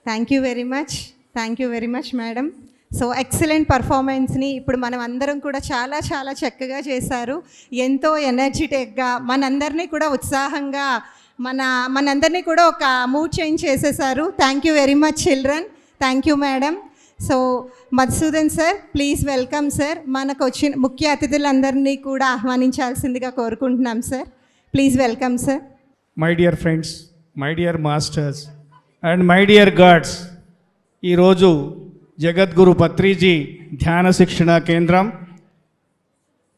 Thank you very much. Thank you very much madam. So excellent పర్ఫార్మెన్స్ని ఇప్పుడు మనం అందరం కూడా చాలా చాలా చక్కగా చేశారు. ఎంతో ఎనర్జెటిక్గా మనందరినీ కూడా ఉత్సాహంగా మనందరినీ కూడా ఒక మూడ్ చేంజ్ చేసేసారు. Thank you very much children. Thank you madam. So Madhusudan sir, please welcome sir. మనకు వచ్చిన ముఖ్య అతిథులందరినీ కూడా ఆహ్వానించాల్సిందిగా కోరుకుంటున్నాం sir. Please welcome sir. My dear friends, my dear masters and my dear God's, ఈరోజు జగద్గురు పత్రిజీ ధ్యాన శిక్షణ కేంద్రం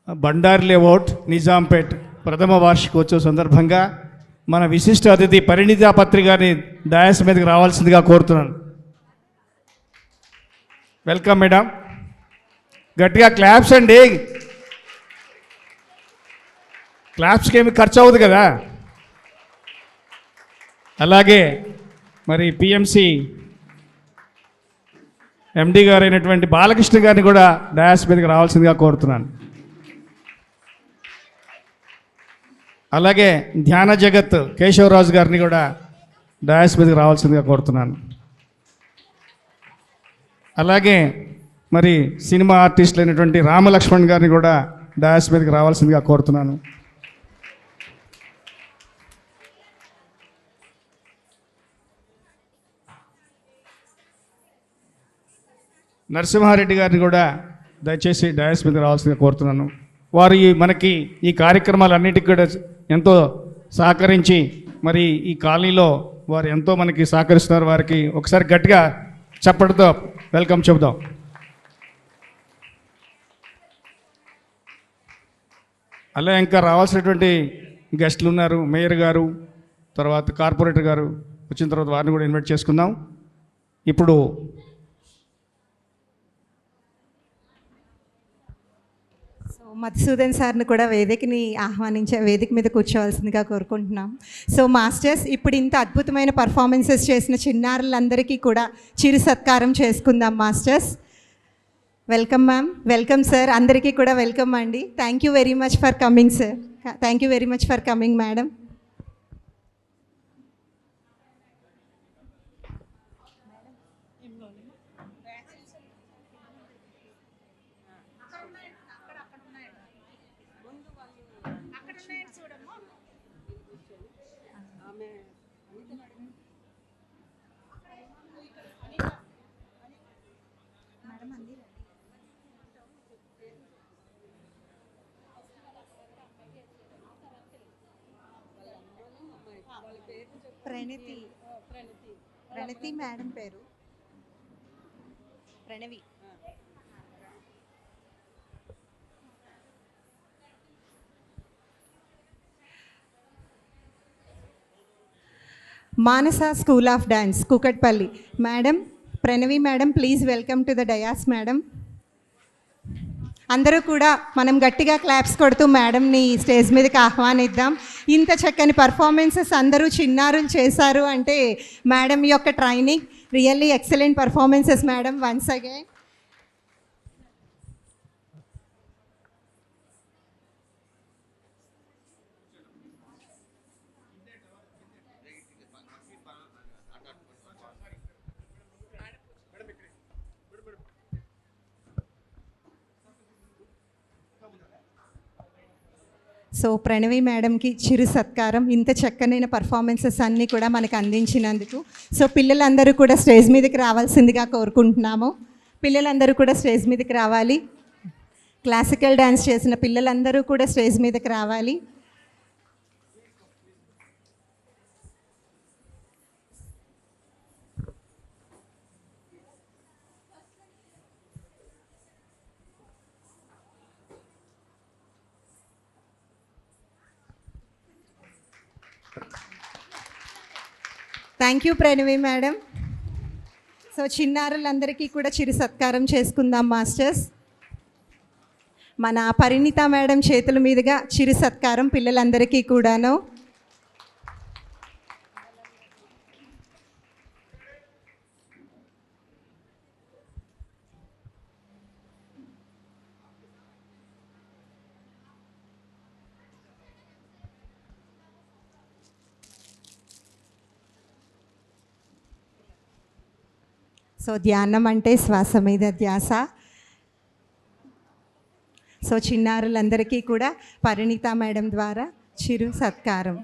బండార్ లేఅవుట్ నిజాంపేట్ ప్రథమ వార్షికోత్సవ సందర్భంగా మన విశిష్ట అతిథి పరిణితా పత్రి గారిని డయాస్ మీదకి రావాల్సిందిగా కోరుతున్నాను. Welcome madam. గట్టిగా క్లాప్స్ అండి. క్లాప్స్కి ఏమి ఖర్చు అవ్వదు కదా. అలాగే మరి పిఎంసి ఎండి గారు అయినటువంటి బాలకృష్ణ గారిని కూడా డయాస్ మీదకి రావాల్సిందిగా కోరుతున్నాను. అలాగే ధ్యాన జగత్ కేశవరాజు గారిని కూడా డయాస్ మీదకి రావాల్సిందిగా కోరుతున్నాను. అలాగే మరి సినిమా ఆర్టిస్టులు అయినటువంటి రామలక్ష్మణ్ గారిని కూడా డయాస్ మీదకి రావాల్సిందిగా కోరుతున్నాను. నరసింహారెడ్డి గారిని కూడా దయచేసి డయాస్ మీద రావాల్సిందిగా కోరుతున్నాను. వారు మనకి ఈ కార్యక్రమాలన్నిటికీ కూడా ఎంతో సహకరించి మరి ఈ కాలనీలో వారు ఎంతో మనకి సహకరిస్తున్నారు. వారికి ఒకసారి గట్టిగా చప్పటితో వెల్కమ్ చెబుదాం. అలా ఇంకా రావాల్సినటువంటి గెస్టులు ఉన్నారు. మేయర్ గారు, తర్వాత కార్పొరేటర్ గారు వచ్చిన తర్వాత వారిని కూడా ఇన్వైట్ చేసుకుందాం. ఇప్పుడు మధుసూదన్ సార్ని కూడా వేదిక మీద కూర్చోవలసిందిగా కోరుకుంటున్నాం. సో మాస్టర్స్, ఇప్పుడు ఇంత అద్భుతమైన పర్ఫార్మెన్సెస్ చేసిన చిన్నారులందరికీ కూడా చిరు సత్కారం చేసుకుందాం. Masters welcome ma'am. Welcome sir. అందరికీ కూడా వెల్కమ్ అండి. Thank you very much for coming sir. Thank you very much for coming madam. Pranati madam పేరు Pranavi. Manasa school of dance Kukatpally madam. Pranavi madam, please welcome to the dais madam. అందరూ కూడా మనం గట్టిగా claps కొడుతూ మేడంని స్టేజ్ మీదకి ఆహ్వానిద్దాం. ఇంత చక్కని పర్ఫార్మెన్సెస్ అందరూ చిన్నారులు చేశారు అంటే మేడం యొక్క training really excellent performances madam. Once again so Pranavi మేడంకి చిరు సత్కారం. ఇంత చక్కనైన పర్ఫార్మెన్సెస్ అన్నీ కూడా మనకు అందించినందుకు. సో పిల్లలందరూ కూడా స్టేజ్ మీదకి రావాల్సిందిగా కోరుకుంటున్నాము. పిల్లలందరూ కూడా స్టేజ్ మీదకి రావాలి. క్లాసికల్ డ్యాన్స్ చేసిన పిల్లలందరూ కూడా స్టేజ్ మీదకి రావాలి. Thank you Pranavi madam. So చిన్నారులందరికీ కూడా చిరు సత్కారం చేసుకుందాం మాస్టర్స్. మన పరిణిత మేడం చేతుల మీదుగా చిరు సత్కారం పిల్లలందరికీ కూడాను. సో ధ్యానం అంటే శ్వాస మీద ధ్యాస. సో చిన్నారులందరికీ కూడా పరిణిత మేడం ద్వారా చిరు సత్కారం.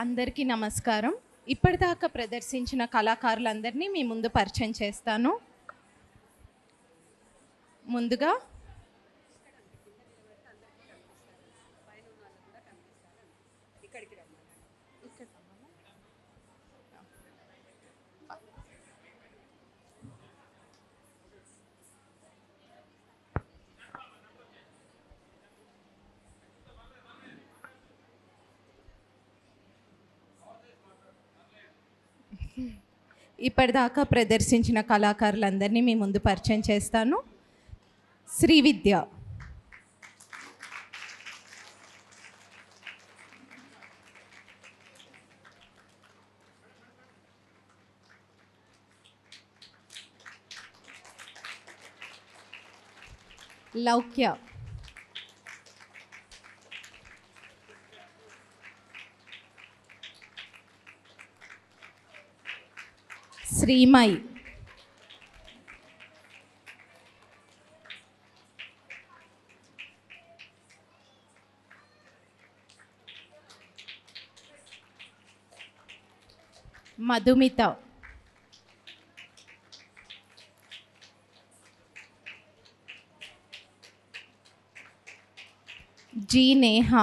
అందరికీ నమస్కారం. ఇప్పటిదాకా ప్రదర్శించిన కళాకారులందరినీ మీ ముందు పరిచయం చేస్తాను. ముందుగా ఇప్పటిదాకా ప్రదర్శించిన కళాకారులందరినీ మీ ముందు పరిచయం చేస్తాను. శ్రీవిద్య, లౌక్య, శ్రీమయి, మధుమిత, జీ నేహ,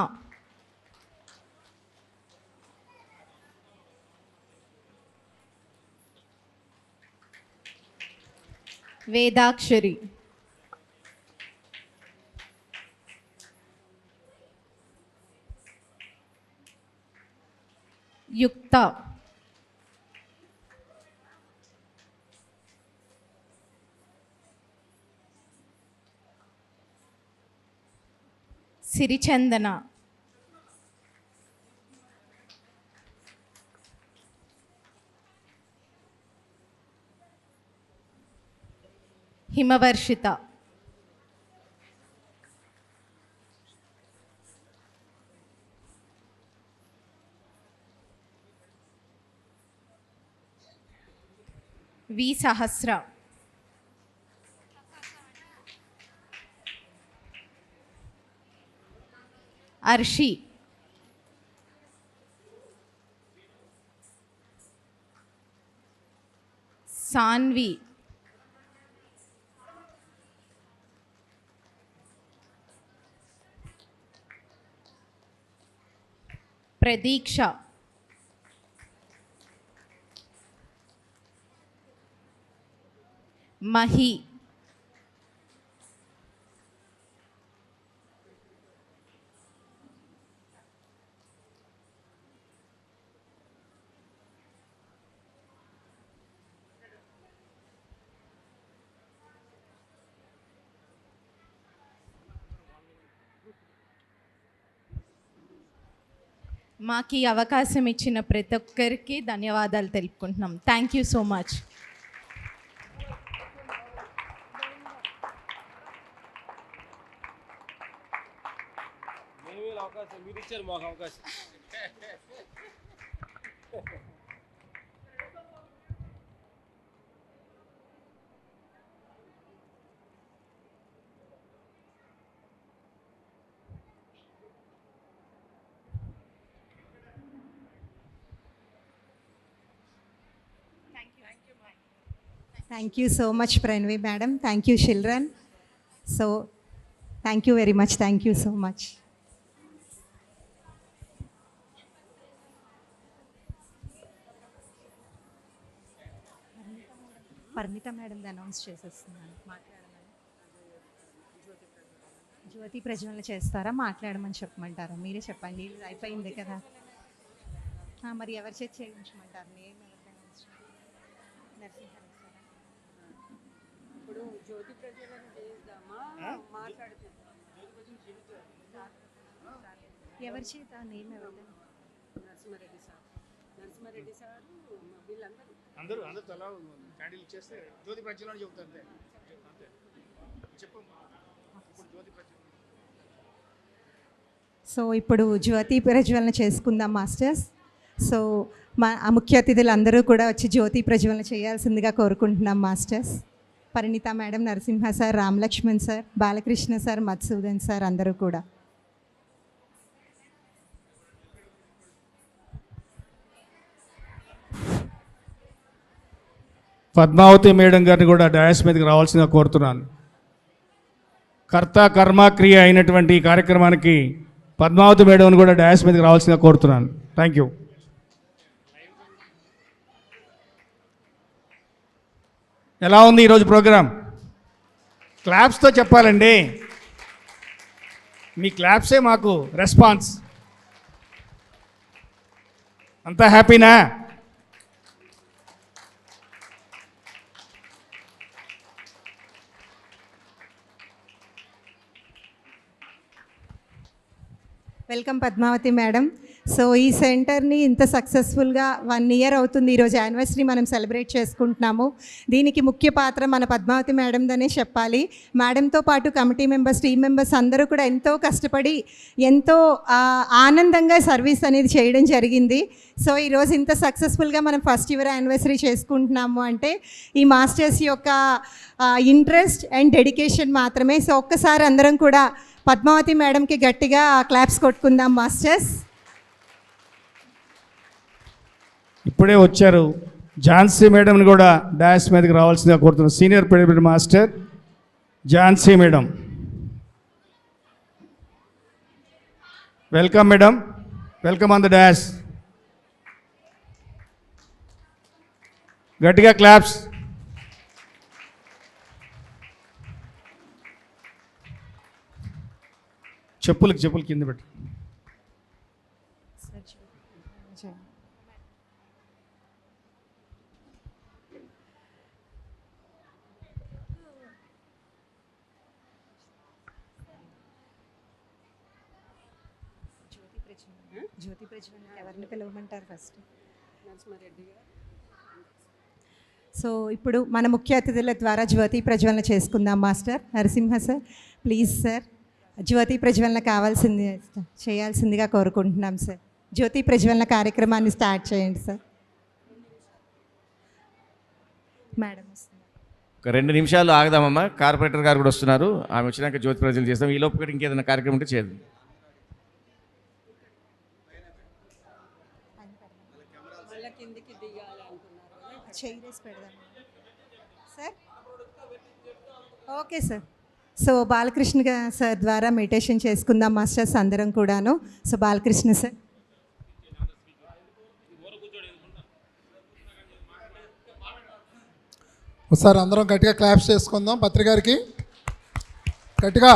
వేదాక్షరి, యుక్త, సిరిచందన, హిమవర్షిత, వి సహస్ర, అర్షి, సాన్వి, ప్రదీక్ష, మహి, మాకు ఈ అవకాశం ఇచ్చిన ప్రతి ఒక్కరికి ధన్యవాదాలు తెలుపుకుంటున్నాం. Thank you so much. మీరు ఇచ్చారు మాకు అవకాశం. Thank you so much, Pranvi madam. Thank you, children. So, thank you very much. Thank you so much. Parinita madam announce చేసేస్తున్నాను. మాట్లాడమని జ్యోతి ప్రజ్వలన చేస్తారా, మాట్లాడమని చెప్పమంటారా? మీరే చెప్పండి, అయిపోయింది కదా. మరి ఎవరి చేతి చేయించమంటారు? నేను నరసింహ ఇప్పుడు జ్యోతి ప్రజ్వలన చేద్దామా, మాట్లాడుతుందా? ఎవరి చేత? నేను ఎవరు? నరసింహారెడ్డి సార్. నరసింహారెడ్డి సారు వీళ్ళందరూ అందరూ అందరూ తలా క్యాండిల్ ఇచ్చేస్తే జ్యోతి ప్రజ్వలన చెబుతారు అంతే చెప్పు ఇప్పుడు జ్యోతి ప్రజ్వలన. సో ఇప్పుడు జ్యోతి ప్రజ్వలన చేసుకుందాం మాస్టర్స్. సో మా ముఖ్య అతిథులు అందరూ కూడా వచ్చి జ్యోతి ప్రజ్వలన చేయాల్సిందిగా కోరుకుంటున్నాం masters. Parinita madam, Narasimha sir, Ramalakshman sir, Balakrishna sir, Madhusudan sir అందరూ కూడా. పద్మావతి మేడం గారిని కూడా డయాస్ మీదకి రావాల్సిందిగా కోరుతున్నాను. కర్త కర్మ క్రియ అయినటువంటి ఈ కార్యక్రమానికి పద్మావతి మేడంని కూడా డయాస్ మీదకి రావాల్సిందిగా కోరుతున్నాను. Thank you. ఎలా ఉంది ఈరోజు ప్రోగ్రాం? క్లాప్స్తో చెప్పాలండి. మీ క్లాప్సే మాకు రెస్పాన్స్. అంతా హ్యాపీనా? Welcome Padmavathi madam. సో ఈ సెంటర్ని ఇంత సక్సెస్ఫుల్గా 1 ఇయర్ అవుతుంది. ఈరోజు యానివర్సరీ మనం సెలబ్రేట్ చేసుకుంటున్నాము. దీనికి ముఖ్య పాత్ర మన పద్మావతి మేడందనే చెప్పాలి. మేడంతో పాటు కమిటీ మెంబర్స్, టీమ్ మెంబర్స్ అందరూ కూడా ఎంతో కష్టపడి ఎంతో ఆనందంగా సర్వీస్ అనేది చేయడం జరిగింది. సో ఈరోజు ఇంత సక్సెస్ఫుల్గా మనం ఫస్ట్ ఇయర్ యానివర్సరీ చేసుకుంటున్నాము అంటే ఈ మాస్టర్స్ యొక్క ఇంట్రెస్ట్ అండ్ డెడికేషన్ మాత్రమే. సో ఒక్కసారి అందరం కూడా పద్మావతి మేడంకి గట్టిగా క్లాప్స్ కొట్టుకుందాం మాస్టర్స్. ఇప్పుడే వచ్చారు ఝాన్సీ మేడంని కూడా డాష్ మీదకి రావాల్సిందిగా కోరుతున్నాను. Senior pyramid master Jhansi madam. Welcome madam, welcome on the dash. గట్టిగా క్లాప్స్. చెప్పులు కింద పెట్టు. జ్యోతి ప్రజ్వలన ఎవరిని పిలవమంటారు ఫస్ట్? నరసింహారెడ్డి గారు. సో ఇప్పుడు మన ముఖ్య అతిథుల ద్వారా జ్యోతి ప్రజ్వలన చేసుకుందాం master. Narasimha sir please sir, జ్యోతి ప్రజ్వలన చేయాల్సిందిగా కోరుకుంటున్నాం సార్. జ్యోతి ప్రజ్వలన కార్యక్రమాన్ని స్టార్ట్ చేయండి సార్. మేడం ఒక 2 నిమిషాలు ఆగదామమ్మా. కార్పొరేటర్ గారు కూడా వస్తున్నారు. ఆమె వచ్చినాక జ్యోతి ప్రజలు చేస్తాం. ఈ లోపు ఇంకేదైనా కార్యక్రమం ఉంటే చేద్దాం. మళ్ళీ కిందికి దిగాలి అంటున్నారు. చైర్స్ పెడదాం sir. Okay sir. So Balakrishna sir ద్వారా మెడిటేషన్ చేసుకుందాం మాస్టర్స్ అందరం కూడాను. So Balakrishna sir. ఒకసారి అందరం గట్టిగా క్లాప్స్ చేసుకుందాం పత్రికారికి గట్టిగా.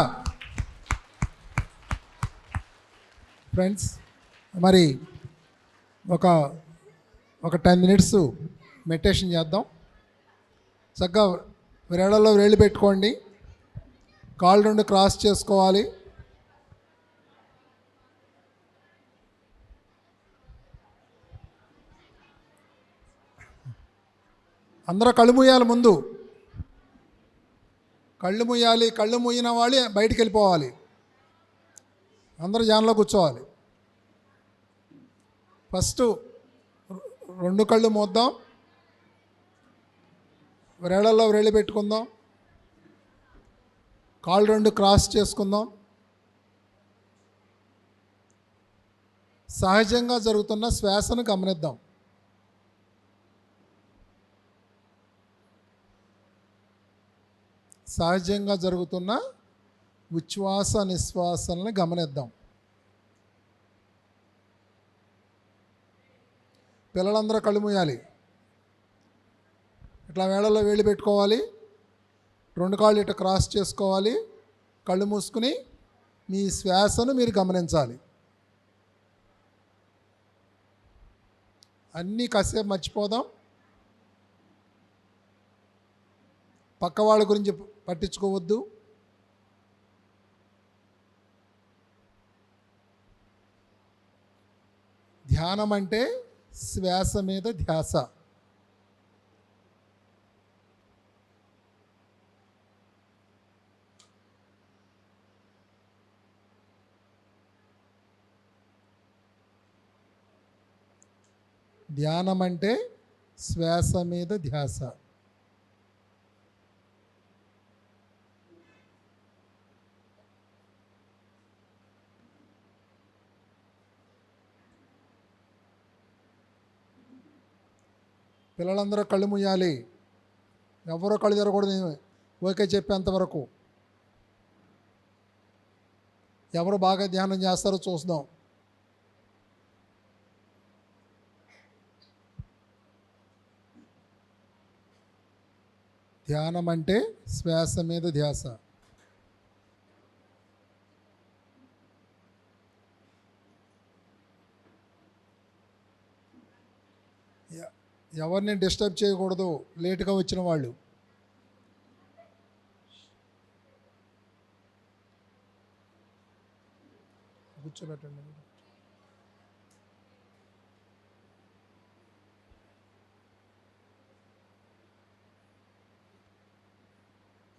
ఫ్రెండ్స్, మరి ఒక 10 మినిట్స్ మెడిటేషన్ చేద్దాం. చక్కగా వేళ్ళలో వేళ్ళు పెట్టుకోండి. కాళ్ళు 2 క్రాస్ చేసుకోవాలి. అందరూ కళ్ళు మూయాలి. ముందు కళ్ళు మూయాలి. కళ్ళు మూయిన వాళ్ళు బయటికి వెళ్ళిపోవాలి. అందరూ జాన్లో కూర్చోవాలి. ఫస్ట్ 2 కళ్ళు మూద్దాం. వేళ్ళల్లో వేళ్ళు పెట్టుకుందాం. కాళ్ళు 2 క్రాస్ చేసుకుందాం. సహజంగా జరుగుతున్న శ్వాసను గమనిద్దాం. సహజంగా జరుగుతున్న ఉచ్ఛ్వాస నిశ్వాసలను గమనిద్దాం. పిల్లలందరూ కళ్ళు మూయాలి. ఇట్లా వేళల్లో వేళ్ళు పెట్టుకోవాలి. 2 కాళ్ళు ఇట్లా క్రాస్ చేసుకోవాలి. కళ్ళు మూసుకుని మీ శ్వాసను మీరు గమనించాలి. అన్నీ కాసేపు మర్చిపోదాం. పక్క వాళ్ళ గురించి పట్టించుకోవద్దు. ధ్యానం అంటే శ్వాస మీద ధ్యాస. ధ్యానం అంటే శ్వాస మీద ధ్యాస. పిల్లలందరూ కళ్ళు మూయాలి, ఎవరో కళ్ళు తెరకూడదు. ఓకే చెప్పేంత వరకు ఎవరు బాగా ధ్యానం చేస్తారో చూద్దాం. ధ్యానం అంటే శ్వాస మీద ధ్యాస. ఎవరిని డిస్టర్బ్ చేయకూడదు, లేటుగా వచ్చిన వాళ్ళు. కూర్చోబెట్టండి.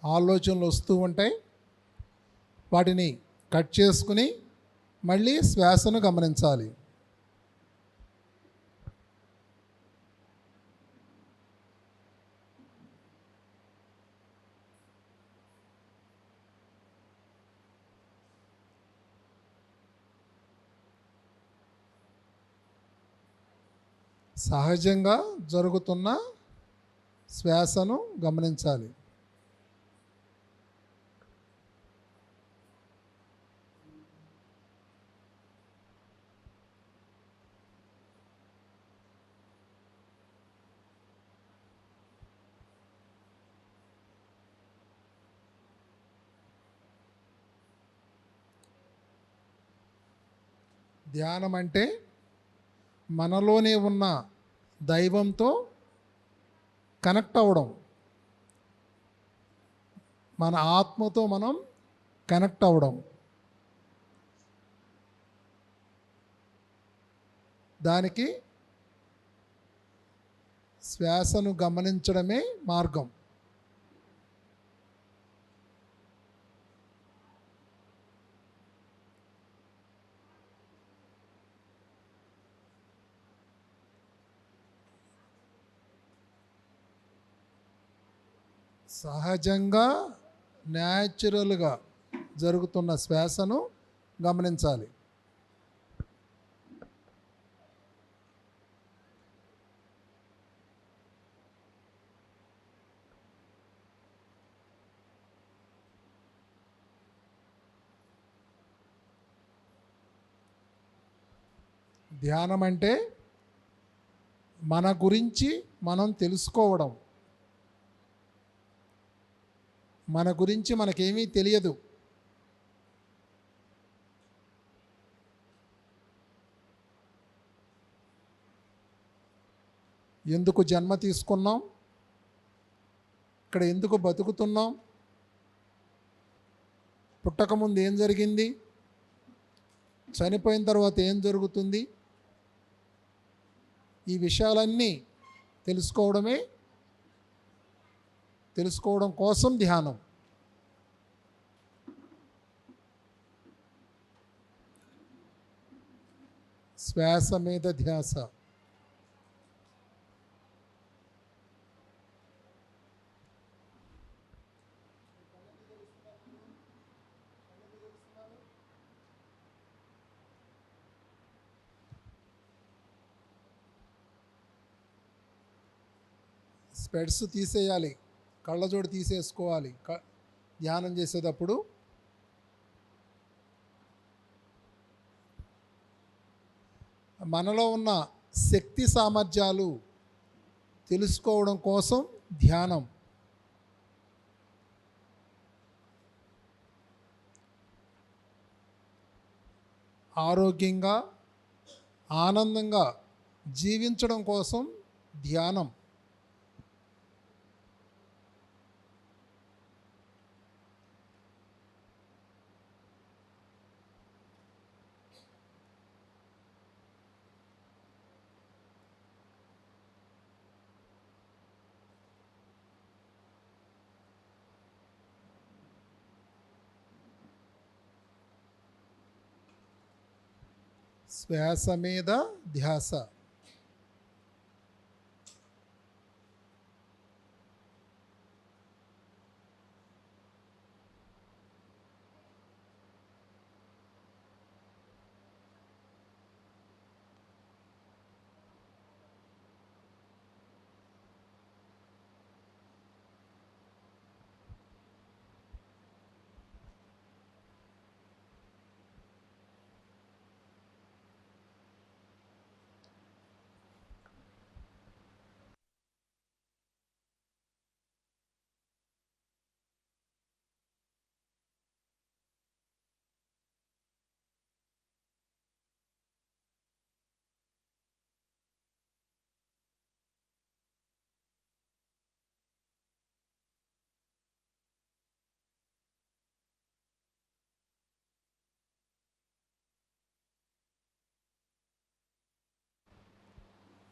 ఆలోచనలు వస్తూ ఉంటాయి, వాటిని కట్ చేసుకుని మళ్ళీ శ్వాసను గమనించాలి. సహజంగా జరుగుతున్న శ్వాసను గమనించాలి. ధ్యానం అంటే మనలోనే ఉన్న దైవంతో కనెక్ట్ అవ్వడం, మన ఆత్మతో మనం కనెక్ట్ అవ్వడం. దానికి శ్వాసను గమనించడమే మార్గం. సహజంగా న్యాచురల్గా జరుగుతున్న శ్వాసను గమనించాలి. ధ్యానం అంటే మన గురించి మనం తెలుసుకోవడం. మన గురించి మనకేమీ తెలియదు. ఎందుకు జన్మ తీసుకున్నాం, ఇక్కడ ఎందుకు బతుకుతున్నాం, పుట్టకముందు ఏం జరిగింది, చనిపోయిన తర్వాత ఏం జరుగుతుంది, ఈ విషయాలన్నీ తెలుసుకోవడం కోసం ధ్యానం. శ్వాస మీద ధ్యాస. స్పెడ్స్ తీసేయాలి, కళ్ళజోడు తీసేసుకోవాలి ధ్యానం చేసేటప్పుడు. మనలో ఉన్న శక్తి సామర్థ్యాలు తెలుసుకోవడం కోసం ధ్యానం. ఆరోగ్యంగా ఆనందంగా జీవించడం కోసం ధ్యానం. శ్వాస మీద ధ్యాస.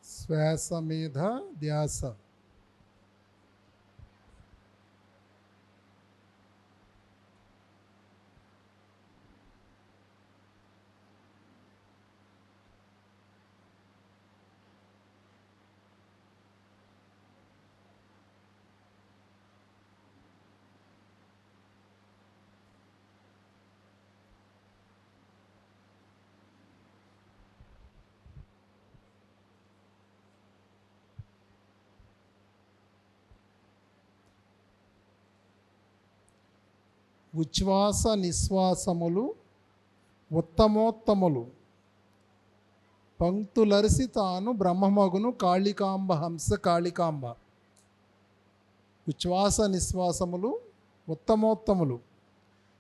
శ్వాస మీద ధ్యాస. ఉచ్ఛ్వాస నిశ్వాసములు ఉత్తమోత్తములు, పంక్తులరిసి తాను బ్రహ్మమగును కాళికాంబ హంస కాళికాంబ. ఉచ్ఛ్వాస నిశ్వాసములు ఉత్తమోత్తములు.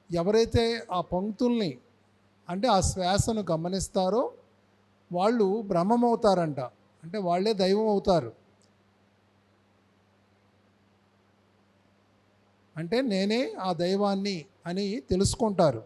ఎవరైతే ఆ పంక్తుల్ని అంటే ఆ శ్వాసను గమనిస్తారో వాళ్ళు బ్రహ్మమవుతారంట, అంటే వాళ్ళే దైవం అవుతారు. అంటే నేనే ఆ దైవాన్ని అని తెలుసుకుంటారు.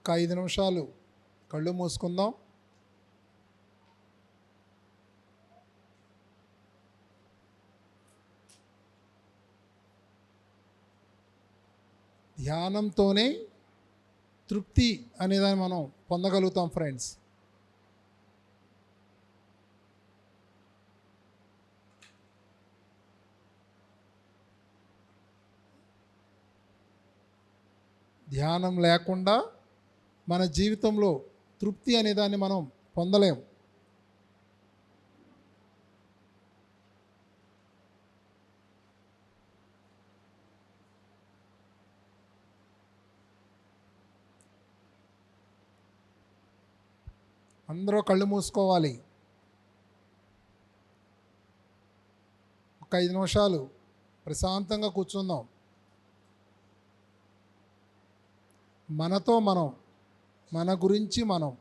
ఒక 5 నిమిషాలు కళ్ళు మూసుకుందాం. ధ్యానంతోనే తృప్తి అనేదాన్ని మనం పొందగలుగుతాం ఫ్రెండ్స్. ధ్యానం లేకుండా మన జీవితంలో తృప్తి అనేదాన్ని మనం పొందలేం. అందరూ కళ్ళు మూసుకోవాలి. ఒక 5 నిమిషాలు ప్రశాంతంగా కూర్చుందాం. మనతో మనం, మన గురించి మనం.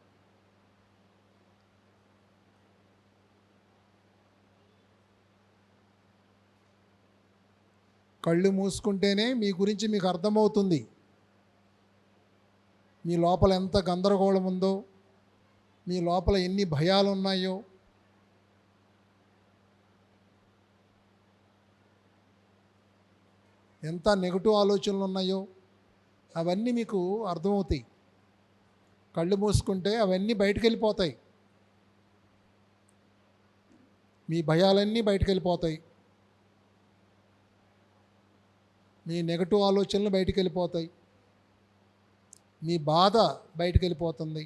కళ్ళు మూసుకుంటేనే మీ గురించి మీకు అర్థమవుతుంది. మీ లోపల ఎంత గందరగోళం ఉందో, మీ లోపల ఎన్ని భయాలు ఉన్నాయో, ఎంత నెగటివ్ ఆలోచనలు ఉన్నాయో అవన్నీ మీకు అర్థమవుతాయి. కళ్ళు మూసుకుంటే అవన్నీ బయటికి వెళ్ళిపోతాయి. మీ భయాలన్నీ బయటికి వెళ్ళిపోతాయి. మీ నెగటివ్ ఆలోచనలు బయటికి వెళ్ళిపోతాయి. మీ బాధ బయటికి వెళ్ళిపోతుంది.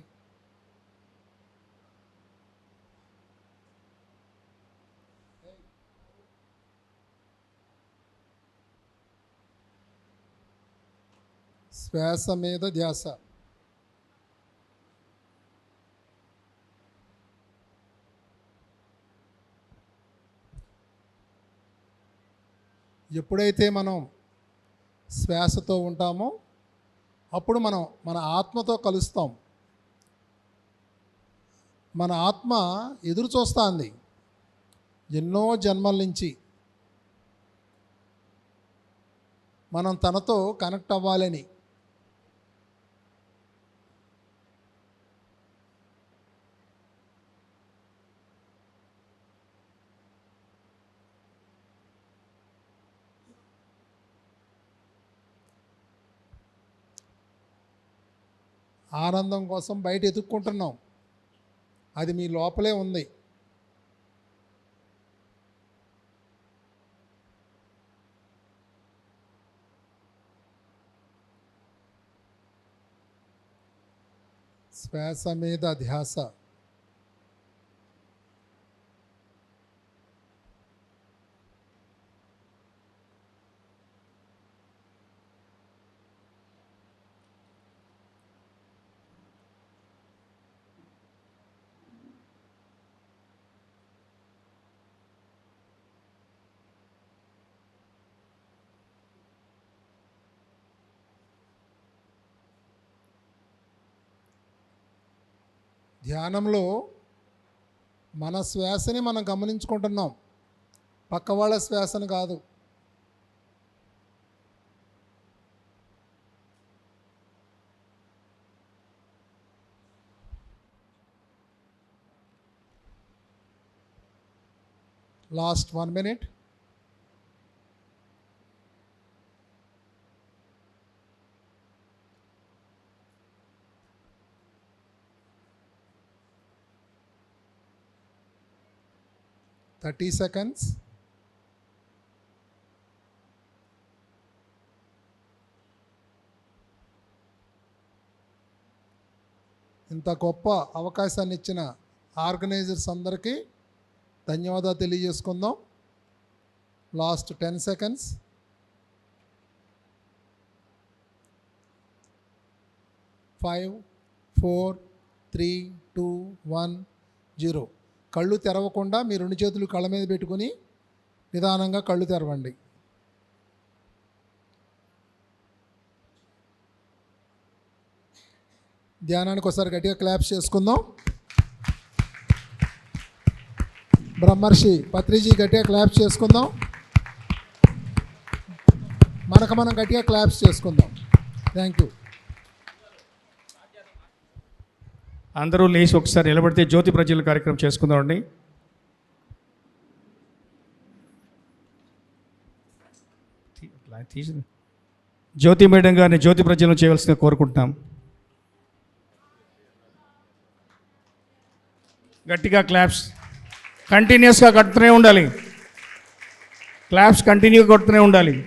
శ్వాస మీద ధ్యాస. ఎప్పుడైతే మనం శ్వాసతో ఉంటామో అప్పుడు మనం మన ఆత్మతో కలుస్తాం. మన ఆత్మ ఎదురు చూస్తుంది ఎన్నో జన్మల నుంచి మనం తనతో కనెక్ట్ అవ్వాలని. ఆనందం కోసం బయట ఎదుక్కుంటున్నాం, అది మీ లోపలే ఉంది. శ్వాస మీద ధ్యాస. ధ్యానంలో మన శ్వాసని మనం గమనించుకుంటున్నాం, పక్క వాళ్ళ శ్వాసను కాదు. Last 1 minute. Thirty seconds. ఇంత గొప్ప అవకాశాన్ని ఇచ్చిన ఆర్గనైజర్స్ అందరికీ ధన్యవాదాలు తెలియజేసుకుందాం. Last 10 seconds. 5 4 3 2 1 0. కళ్ళు తెరవకుండా మీ 2 చేతులు కళ్ళ మీద పెట్టుకుని నిదానంగా కళ్ళు తెరవండి. ధ్యానానికి ఒకసారి గట్టిగా క్లాప్స్ చేసుకుందాం. బ్రహ్మర్షి పత్రిజీ గట్టిగా క్లాప్స్ చేసుకుందాం. మనం గట్టిగా క్లాప్స్ చేసుకుందాం. Thank you. అందరూ లేచి ఒకసారి నిలబడితే జ్యోతి ప్రజ్వలన కార్యక్రమం చేసుకుందామండి. జ్యోతి మేడం గారిని జ్యోతి ప్రజ్వలన చేయవలసిందిగా కోరుకుంటున్నాం. గట్టిగా క్లాప్స్ కంటిన్యూస్గా కొడుతూనే ఉండాలి. క్లాప్స్ కంటిన్యూగా కొడుతూనే ఉండాలి.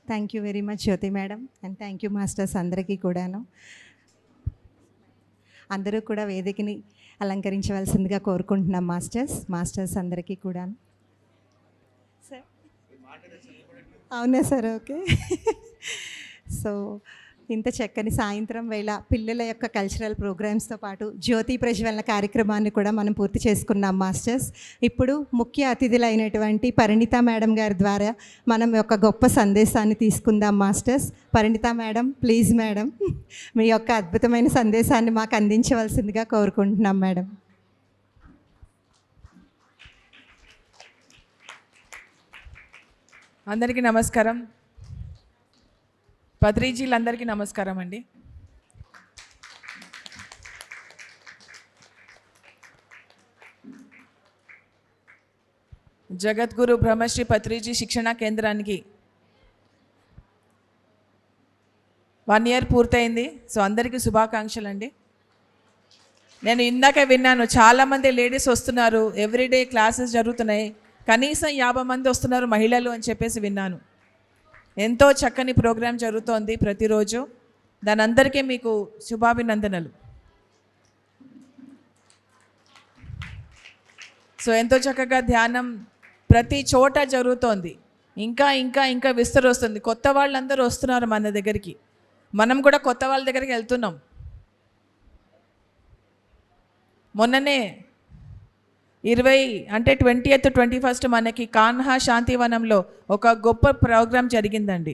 Thank you very much Jyothi madam and thank you masters అందరికీ కూడాను. అందరూ కూడా వేదికని అలంకరించవలసిందిగా కోరుకుంటున్నాం మాస్టర్స్ అందరికీ కూడాను. సార్ అవునా సార్, ఓకే. సో ఇంత చక్కని సాయంత్రం వేళ పిల్లల యొక్క కల్చరల్ ప్రోగ్రామ్స్తో పాటు జ్యోతి ప్రజ్వలన కార్యక్రమాన్ని కూడా మనం పూర్తి చేసుకున్నాం మాస్టర్స్. ఇప్పుడు ముఖ్య అతిథులైనటువంటి పరిణిత మేడం గారి ద్వారా మనం ఒక గొప్ప సందేశాన్ని తీసుకుందాం masters. Parinita madam, please madam, మీ యొక్క అద్భుతమైన సందేశాన్ని మాకు అందించవలసిందిగా కోరుకుంటున్నాం మేడం. అందరికీ నమస్కారం. పత్రిజీలందరికీ నమస్కారం అండి. జగద్గురు బ్రహ్మశ్రీ పత్రిజీ శిక్షణా కేంద్రానికి 1 year పూర్తయింది. సో అందరికీ శుభాకాంక్షలు అండి. నేను ఇందాక విన్నాను, చాలామంది లేడీస్ వస్తున్నారు, ఎవ్రీడే క్లాసెస్ జరుగుతున్నాయి, కనీసం 50 మంది వస్తున్నారు మహిళలు అని చెప్పేసి విన్నాను. ఎంతో చక్కని ప్రోగ్రాం జరుగుతోంది ప్రతిరోజు. దాని అందరికీ మీకు శుభాభినందనలు. సో ఎంతో చక్కగా ధ్యానం ప్రతి చోట జరుగుతోంది. ఇంకా ఇంకా ఇంకా విస్తరొస్తుంది. కొత్త వాళ్ళందరూ వస్తున్నారు మన దగ్గరికి. మనం కూడా కొత్త వాళ్ళ దగ్గరికి వెళ్తున్నాం. మొన్ననే 20th 21st మనకి కాన్హా శాంతివనంలో ఒక గొప్ప ప్రోగ్రాం జరిగిందండి.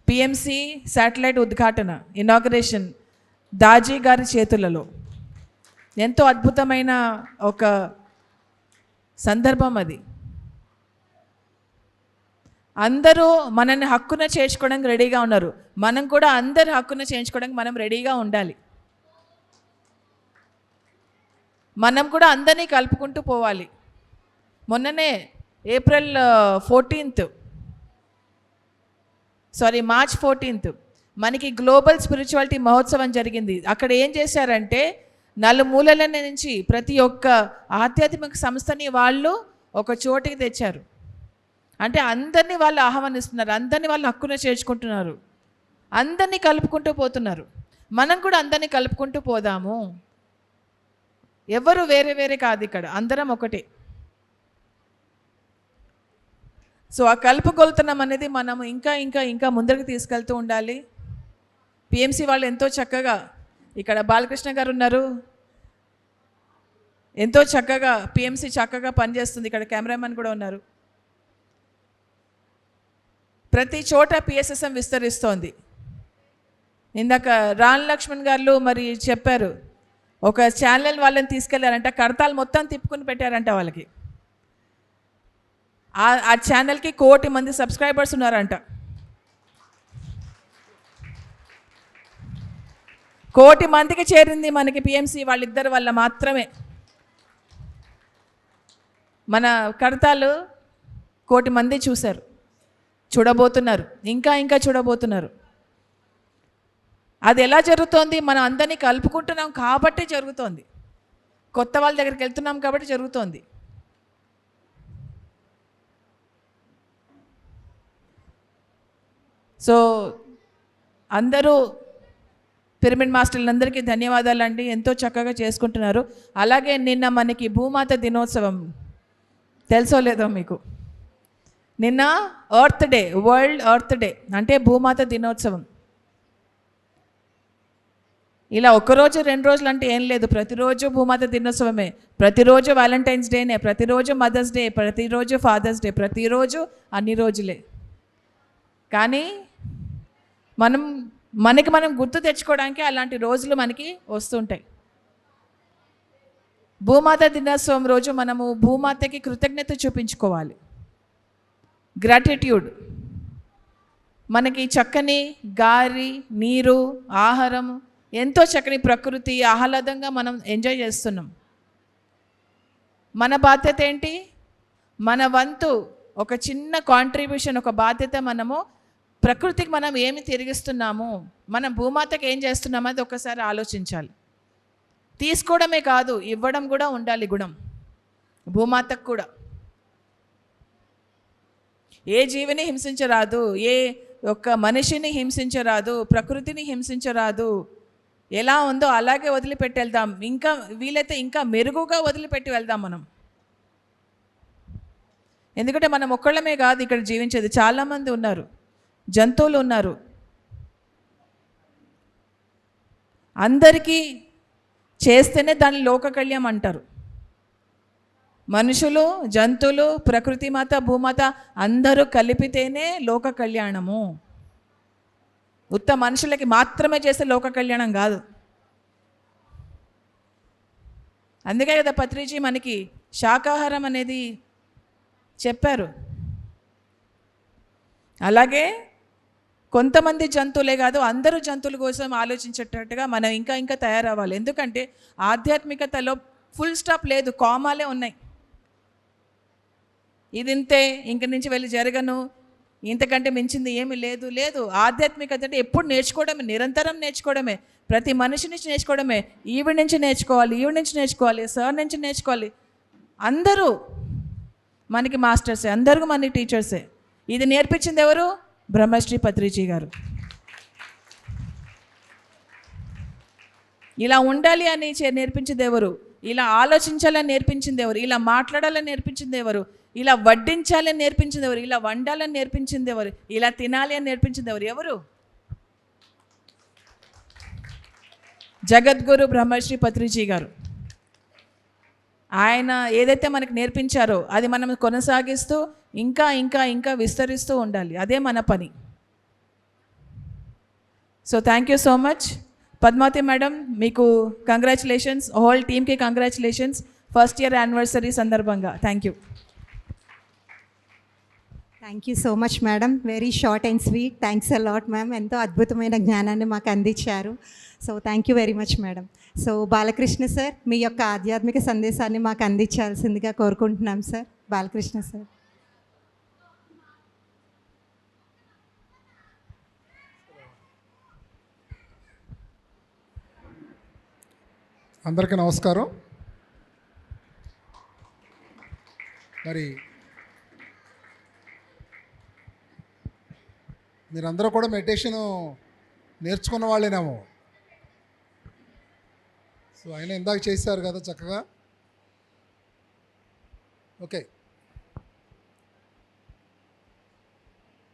పిఎంసి శాటిలైట్ ఉద్ఘాటన, ఇనాగరేషన్ దాజీ గారి చేతులలో. ఎంతో అద్భుతమైన ఒక సందర్భం అది. అందరూ మనల్ని హక్కున చేర్చుకోవడానికి రెడీగా ఉన్నారు. మనం కూడా అందరి హక్కున చేర్చుకోవడానికి మనం రెడీగా ఉండాలి. మనం కూడా అందరినీ కలుపుకుంటూ పోవాలి. మొన్ననే మార్చ్ 14th మనకి గ్లోబల్ స్పిరిచువాలిటీ మహోత్సవం జరిగింది. అక్కడ ఏం చేశారంటే నలుమూలల నుంచి ప్రతి ఒక్క ఆధ్యాత్మిక సంస్థని వాళ్ళు ఒక చోటికి తెచ్చారు. అంటే అందరినీ వాళ్ళు ఆహ్వానిస్తున్నారు, అందరినీ వాళ్ళు హక్కున చేర్చుకుంటున్నారు, అందరినీ కలుపుకుంటూ పోతున్నారు. మనం కూడా అందరినీ కలుపుకుంటూ పోదాము. ఎవరు వేరే వేరే కాదు, ఇక్కడ అందరం ఒకటే. సో ఆ కలుపుకొలుతనం అనేది మనం ఇంకా ఇంకా ఇంకా ముందరికి తీసుకెళ్తూ ఉండాలి. పిఎంసి వాళ్ళు ఎంతో చక్కగా, ఇక్కడ బాలకృష్ణ గారు ఉన్నారు, ఎంతో చక్కగా పిఎంసి చక్కగా పనిచేస్తుంది. ఇక్కడ కెమెరామెన్ కూడా ఉన్నారు. ప్రతి చోట పిఎస్ఎస్ఎం విస్తరిస్తోంది. ఇందాక రాన్ లక్ష్మణ్ గారు మరి చెప్పారు, ఒక ఛానల్ వాళ్ళని తీసుకెళ్లారంట, కడతాలు మొత్తం తిప్పుకుని పెట్టారంట వాళ్ళకి. ఆ ఛానల్కి 1 కోటి మంది సబ్స్క్రైబర్స్ ఉన్నారంట. 1 కోటి మందికి చేరింది మనకి పిఎంసి వాళ్ళిద్దరు వల్ల మాత్రమే. మన కడతాలు 1 కోటి మంది చూశారు, చూడబోతున్నారు, ఇంకా ఇంకా చూడబోతున్నారు. అది ఎలా జరుగుతోంది? మనం అందరినీ కలుపుకుంటున్నాం కాబట్టి జరుగుతోంది. కొత్త వాళ్ళ దగ్గరికి వెళ్తున్నాం కాబట్టి జరుగుతోంది. సో అందరూ పిరమిడ్ మాస్టర్లందరికీ ధన్యవాదాలండి. ఎంతో చక్కగా చేసుకుంటున్నారు. అలాగే నిన్న మనకి భూమాత దినోత్సవం, తెలుసో లేదో మీకు, నిన్న earth day, world earth day అంటే భూమాత దినోత్సవం. ఇలా 1 రోజు 2 రోజులు అంటే ఏం లేదు, ప్రతిరోజు భూమాత దినోత్సవమే, ప్రతిరోజు వ్యాలంటైన్స్ డేనే, ప్రతిరోజు మదర్స్ డే, ప్రతిరోజు ఫాదర్స్ డే, ప్రతిరోజు అన్ని రోజులే. కానీ మనం గుర్తు తెచ్చుకోవడానికి అలాంటి రోజులు మనకి వస్తుంటాయి. భూమాత దినోత్సవం రోజు మనము భూమాతకి కృతజ్ఞత చూపించుకోవాలి, గ్రాటిట్యూడ్. మనకి చక్కని గాలి, నీరు, ఆహారం, ఎంతో చక్కని ప్రకృతి, ఆహ్లాదంగా మనం ఎంజాయ్ చేస్తున్నాం. మన బాధ్యత ఏంటి? మన వంతు ఒక చిన్న కాంట్రిబ్యూషన్, ఒక బాధ్యత. మనము ప్రకృతికి మనం ఏమి తిరిగిస్తున్నాము, మనం భూమాతకి ఏం చేస్తున్నాము అది ఒకసారి ఆలోచించాలి. తీసుకోవడమే కాదు, ఇవ్వడం కూడా ఉండాలి గుణం భూమాతకు కూడా. ఏ జీవిని హింసించరాదు, ఏ ఒక్క మనిషిని హింసించరాదు, ప్రకృతిని హింసించరాదు. ఎలా ఉందో అలాగే వదిలిపెట్టి వెళ్దాం. ఇంకా వీలైతే ఇంకా మెరుగుగా వదిలిపెట్టి వెళ్దాం మనం. ఎందుకంటే మనం ఒక్కళ్ళమే కాదు ఇక్కడ జీవించేది, చాలామంది ఉన్నారు, జంతువులు ఉన్నారు. అందరికీ చేస్తేనే దాన్ని లోక కళ్యాణం అంటారు. మనుషులు, జంతువులు, ప్రకృతి మాత, భూమాత అందరూ కలిపితేనే లోక కళ్యాణము. ఉత్త మనుషులకి మాత్రమే చేస్తే లోక కళ్యాణం కాదు. అందుకే కదా పత్రిజీ మనకి శాకాహారం అనేది చెప్పారు. అలాగే కొంతమంది జంతువులే కాదు, అందరూ జంతువుల కోసం ఆలోచించేటట్టుగా మనం ఇంకా ఇంకా తయారవ్వాలి. ఎందుకంటే ఆధ్యాత్మికతలో ఫుల్ స్టాప్ లేదు, కామాలే ఉన్నాయి. ఇది ఇంతే, ఇంక నుంచి వెళ్ళి జరగను, ఇంతకంటే మించింది ఏమీ లేదు. లేదు, ఆధ్యాత్మికత అంటే ఎప్పుడు నేర్చుకోవడమే, నిరంతరం నేర్చుకోవడమే, ప్రతి మనిషి నుంచి నేర్చుకోవడమే. ఈవిడ నుంచి నేర్చుకోవాలి, ఈవిడ నుంచి నేర్చుకోవాలి, సార్ నుంచి నేర్చుకోవాలి. అందరూ మనకి మాస్టర్సే, అందరూ మనకి టీచర్సే. ఇది నేర్పించింది ఎవరు? బ్రహ్మశ్రీ పత్రిజీ గారు. ఇలా ఉండాలి అని నేర్పించింది ఎవరు? ఇలా ఆలోచించాలని నేర్పించింది ఎవరు? ఇలా మాట్లాడాలని నేర్పించింది ఎవరు? ఇలా వడ్డించాలని నేర్పించింది ఎవరు? ఇలా వండాలని నేర్పించింది ఎవరు? ఇలా తినాలి అని నేర్పించింది ఎవరు? ఎవరు? జగద్గురు బ్రహ్మశ్రీ పత్రిజీ గారు. ఆయన ఏదైతే మనకు నేర్పించారో అది మనం కొనసాగిస్తూ ఇంకా ఇంకా ఇంకా విస్తరిస్తూ ఉండాలి. అదే మన పని. So thank you so much Padmavathi madam, మీకు కంగ్రాచులేషన్స్, హోల్ టీమ్కి కంగ్రాచులేషన్స్ ఫస్ట్ ఇయర్ యానివర్సరీ సందర్భంగా. Thank you. Thank you so much madam, very short and sweet. Thanks a lot ma'am, ఎంతో అద్భుతమైన జ్ఞానాన్ని మాకు అందించారు. So thank you very much madam. So Balakrishna sir, మీ యొక్క ఆధ్యాత్మిక సందేశాన్ని మాకు అందించాల్సిందిగా కోరుకుంటున్నాం సార్. బాలకృష్ణ సార్. అందరికీ నమస్కారం. మరి మీరందరూ కూడా మెడిటేషను నేర్చుకున్న వాళ్ళేనేమో. సో ఆయన ఇందాక చేశారు కదా చక్కగా. ఓకే,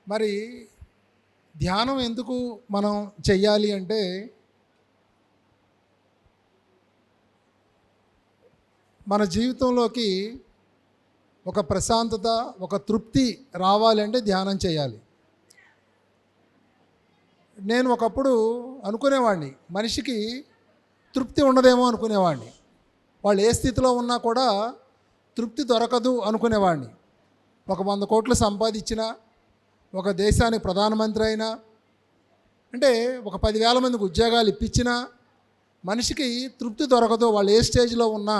మరి ధ్యానం ఎందుకు మనం చెయ్యాలి అంటే, మన జీవితంలోకి ఒక ప్రశాంతత, ఒక తృప్తి రావాలంటే ధ్యానం చేయాలి. నేను ఒకప్పుడు అనుకునేవాడిని మనిషికి తృప్తి ఉండదేమో అనుకునేవాడిని. వాళ్ళు ఏ స్థితిలో ఉన్నా కూడా తృప్తి దొరకదు అనుకునేవాడిని. ఒక 100 కోట్లు సంపాదించినా, ఒక దేశానికి ప్రధానమంత్రి అయినా, అంటే ఒక 10,000 మందికి ఉద్యోగాలు ఇప్పించినా మనిషికి తృప్తి దొరకదు వాళ్ళు ఏ స్టేజ్లో ఉన్నా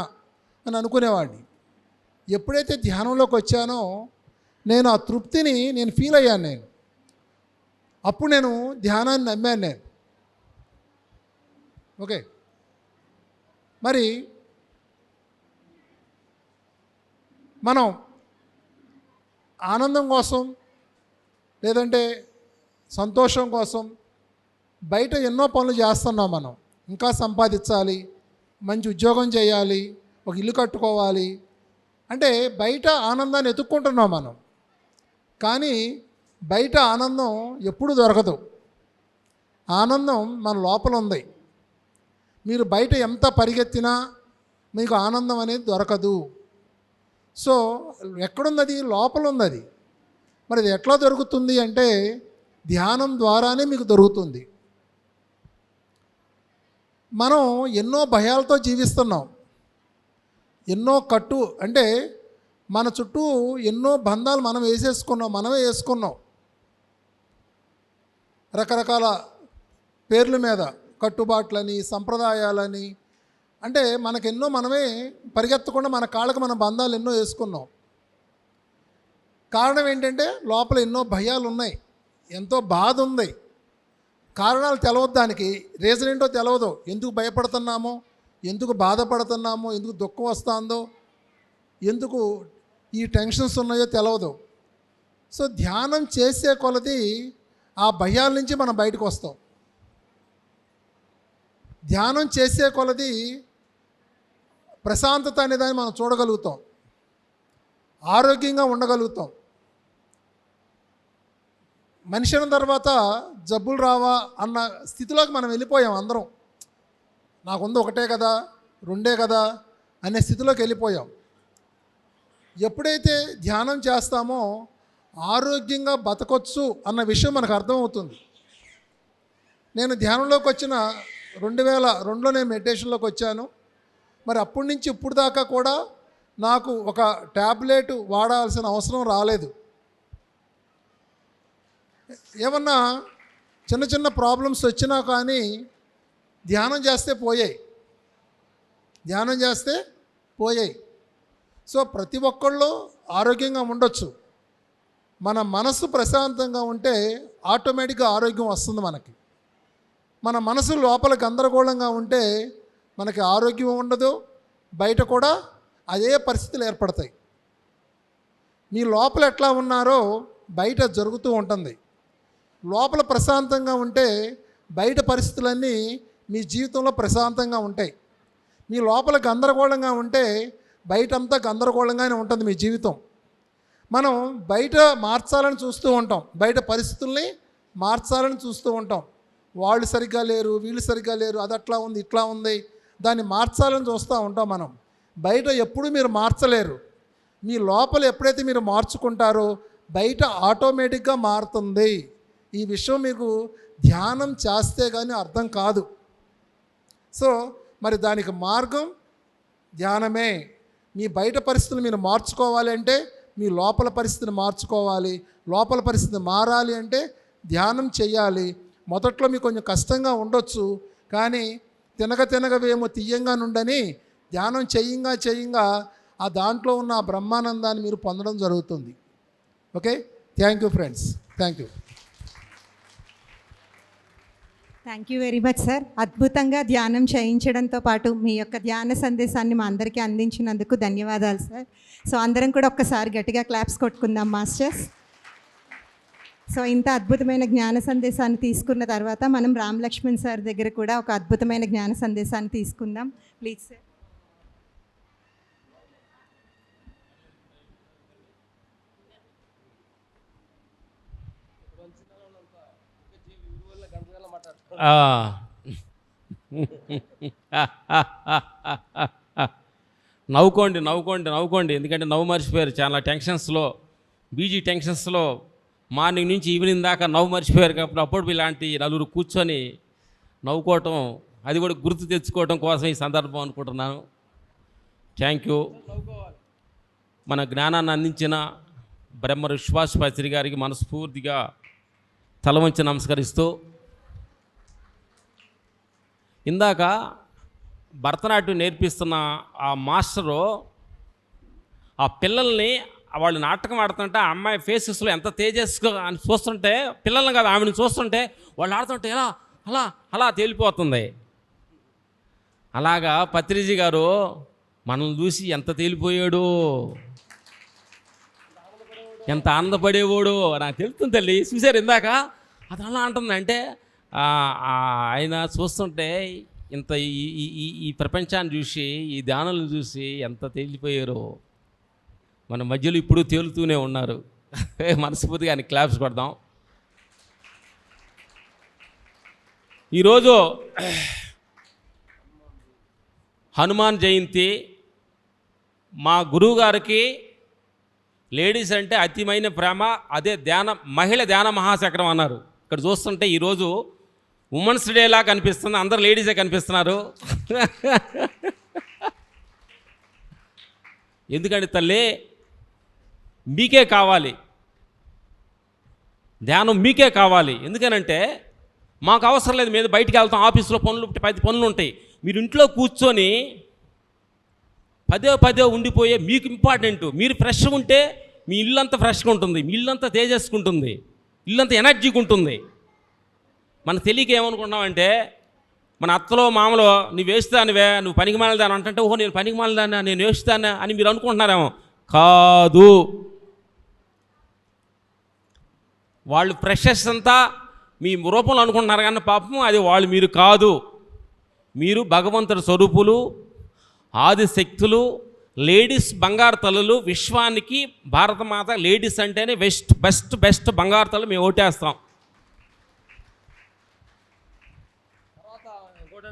అని అనుకునేవాడిని. ఎప్పుడైతే ధ్యానంలోకి వచ్చానో నేను ఆ తృప్తిని ఫీల్ అయ్యాను. అప్పుడు నేను ధ్యానాన్ని నమ్మాను నేను. ఓకే, మరి మనం ఆనందం కోసం లేదంటే సంతోషం కోసం బయట ఎన్నో పనులు చేస్తున్నాం. మనం ఇంకా సంపాదించాలి, మంచి ఉద్యోగం చేయాలి, ఒక ఇల్లు కట్టుకోవాలి అంటే బయట ఆనందాన్ని ఎత్తుక్కుంటున్నాం మనం. కానీ బయట ఆనందం ఎప్పుడు దొరకదు. ఆనందం మన లోపల ఉంది. మీరు బయట ఎంత పరిగెత్తినా మీకు ఆనందం అనేది దొరకదు. సో ఎక్కడున్నది? లోపల ఉన్నది. మరి ఇది ఎట్లా దొరుకుతుంది అంటే ధ్యానం ద్వారానే మీకు దొరుకుతుంది. మనం ఎన్నో భయాలతో జీవిస్తున్నాం. ఎన్నో కట్టు అంటే మన చుట్టూ ఎన్నో బంధాలు మనమే వేసుకున్నాం. రకరకాల పేర్ల మీద కట్టుబాట్లని, సంప్రదాయాలని, అంటే మనకెన్నో మనమే పరిగెత్తకుండా మన కాళ్ళకు మన బంధాలు ఎన్నో వేసుకున్నాం. కారణం ఏంటంటే లోపల ఎన్నో భయాలు ఉన్నాయి, ఎంతో బాధ ఉంది. కారణాలు తెలవద్దు, దానికి రీజన్ ఏంటో తెలవదు. ఎందుకు భయపడుతున్నామో, ఎందుకు బాధపడుతున్నామో, ఎందుకు దుఃఖం వస్తుందో, ఎందుకు ఈ టెన్షన్స్ ఉన్నాయో తెలవదు. సో ధ్యానం చేసే కొలది ఆ భయాల నుంచి మనం బయటకు వస్తాం. ధ్యానం చేసే కొలది ప్రశాంతత అనే దాన్ని మనం చూడగలుగుతాం, ఆరోగ్యంగా ఉండగలుగుతాం. మనిషి అయిన తర్వాత జబ్బులు రావా అన్న స్థితిలోకి మనం వెళ్ళిపోయాం అందరం. నాకుంది ఒకటే కదా, రెండే కదా అనే స్థితిలోకి వెళ్ళిపోయాం. ఎప్పుడైతే ధ్యానం చేస్తామో ఆరోగ్యంగా బతకొచ్చు అన్న విషయం మనకు అర్థమవుతుంది. నేను ధ్యానంలోకి వచ్చిన 2002లో నేను మెడిటేషన్లోకి వచ్చాను. మరి అప్పటి నుంచి ఇప్పుడు దాకా కూడా నాకు ఒక ట్యాబ్లెట్ వాడాల్సిన అవసరం రాలేదు. ఏమన్నా చిన్న చిన్న ప్రాబ్లమ్స్ వచ్చినా కానీ ధ్యానం చేస్తే పోయాయి. సో ప్రతి ఒక్కళ్ళు ఆరోగ్యంగా ఉండొచ్చు. మన మనసు ప్రశాంతంగా ఉంటే ఆటోమేటిక్గా ఆరోగ్యం వస్తుంది మనకి. మన మనసు లోపల గందరగోళంగా ఉంటే మనకి ఆరోగ్యం ఉండదు, బయట కూడా అదే పరిస్థితులు ఏర్పడతాయి. మీ లోపల ఎట్లా ఉన్నారో బయట జరుగుతూ ఉంటుంది. లోపల ప్రశాంతంగా ఉంటే బయట పరిస్థితులన్నీ మీ జీవితంలో ప్రశాంతంగా ఉంటాయి. మీ లోపల గందరగోళంగా ఉంటే బయటంతా గందరగోళంగానే ఉంటుంది మీ జీవితం. మనం బయట మార్చాలని చూస్తూ ఉంటాం, బయట పరిస్థితుల్ని మార్చాలని చూస్తూ ఉంటాం. వాళ్ళు సరిగ్గా లేరు, వీళ్ళు సరిగ్గా లేరు, అది అట్లా ఉంది, ఇట్లా ఉంది, దాన్ని మార్చాలని చూస్తూ ఉంటాం మనం. బయట ఎప్పుడు మీరు మార్చలేరు. మీ లోపల ఎప్పుడైతే మీరు మార్చుకుంటారో బయట ఆటోమేటిక్గా మారుతుంది. ఈ విషయం మీకు ధ్యానం చేస్తే కానీ అర్థం కాదు. సో మరి దానికి మార్గం ధ్యానమే. మీ బయట పరిస్థితులు మీరు మార్చుకోవాలి అంటే మీ లోపల పరిస్థితిని మార్చుకోవాలి. లోపల పరిస్థితి మారాలి అంటే ధ్యానం చెయ్యాలి. మొదట్లో మీకు కొంచెం కష్టంగా ఉండొచ్చు, కానీ తినగవేమో తీయంగా నుండని ధ్యానం చేయంగా ఆ దాంట్లో ఉన్న ఆ బ్రహ్మానందాన్ని మీరు పొందడం జరుగుతుంది. Okay, thank you friends, thank you. Thank you very much sir. అద్భుతంగా ధ్యానం చేయించడంతో పాటు మీ యొక్క ధ్యాన సందేశాన్ని మా అందరికీ అందించినందుకు ధన్యవాదాలు సార్. సో అందరం కూడా ఒక్కసారి గట్టిగా క్లాప్స్ కొట్టుకుందాం మాస్టర్స్. సో ఇంత అద్భుతమైన జ్ఞాన సందేశాన్ని తీసుకున్న తర్వాత మనం రామ్ లక్ష్మణ్ సార్ దగ్గర కూడా ఒక అద్భుతమైన జ్ఞాన సందేశాన్ని తీసుకుందాం. Please sir. నవ్వుకోండి ఎందుకంటే నవ్వు మర్చిపోయారు. చాలా టెన్షన్స్లో, బీజీ టెన్షన్స్లో మార్నింగ్ నుంచి ఈవినింగ్ దాకా నవ్వు మర్చిపోయారు. కాబట్టి అప్పుడు ఇలాంటి నలుగురు కూర్చొని నవ్వుకోవటం, అది కూడా గుర్తు తెచ్చుకోవడం కోసం ఈ సందర్భం అనుకుంటున్నాను. Thank you. మన జ్ఞానాన్ని అందించిన బ్రహ్మ విశ్వాస్ శాస్త్రి గారికి మనస్ఫూర్తిగా తల వంచి నమస్కరిస్తూ, ఇందాక భరతనాట్యం నేర్పిస్తున్న ఆ మాస్టరు ఆ పిల్లల్ని, వాళ్ళు నాటకం ఆడుతుంటే ఆ అమ్మాయి ఫేసెస్లో ఎంత తేజస్గా అని చూస్తుంటే, పిల్లల్ని కాదు ఆమెను చూస్తుంటే వాళ్ళు ఆడుతుంటే ఎలా అలా తేలిపోతుంది. అలాగా పత్రిజీ గారు మనల్ని చూసి ఎంత తేలిపోయాడు, ఎంత ఆనందపడేవాడు నాకు తెలుస్తుంది తల్లి. చూశారు ఇందాక అది అలా అంటుందంటే ఆయన చూస్తుంటే ఇంత ఈ ప్రపంచాన్ని చూసి, ఈ ధ్యానాలను చూసి ఎంత తేలిపోయారో. మన మధ్యలో ఇప్పుడు తేలుతూనే ఉన్నారు. మనస్ఫూర్తిగా ఆయన క్లాప్స్ కొడదాం. ఈరోజు హనుమాన్ జయంతి. మా గురువు గారికి లేడీస్ అంటే అతిమైన ప్రేమ. అదే మహిళ ధ్యాన మహాచక్రం అన్నారు. ఇక్కడ చూస్తుంటే ఈరోజు ఉమెన్స్ డేలా కనిపిస్తుంది, అందరు లేడీసే కనిపిస్తున్నారు. ఎందుకంటే తల్లి మీకే కావాలి, ధ్యానం మీకే కావాలి. ఎందుకనంటే మాకు అవసరం లేదు, మేము బయటికి వెళ్తాం, ఆఫీస్లో 10 పనులు ఉంటాయి. మీరు ఇంట్లో కూర్చొని పదే ఉండిపోయే మీకు ఇంపార్టెంట్. మీరు ఫ్రెష్గా ఉంటే మీ ఇల్లంతా ఫ్రెష్గా ఉంటుంది, మీ ఇల్లంతా తేజస్కుంటుంది, ఇల్లంతా ఎనర్జీగా ఉంటుంది. మన తెలియక ఏమనుకుంటున్నామంటే మన అత్తలో మామలో నువ్వు వేస్తానువే, నువ్వు పనికి మాలదాని అంటే, ఓహో నేను పనికి మాలదానా, నేను వేస్తానా అని మీరు అనుకుంటున్నారేమో. కాదు, వాళ్ళు ఫ్రెషర్స్ అంతా మీ రూపంలో అనుకుంటున్నారు కానీ పాపం అది వాళ్ళు మీరు కాదు. మీరు భగవంతుడి స్వరూపులు, ఆదిశక్తులు, లేడీస్ బంగారు తల్లులు. విశ్వానికి భారతమాత లేడీస్ అంటేనే బెస్ట్ బంగారు తల్లు. మేము ఓటేస్తాం.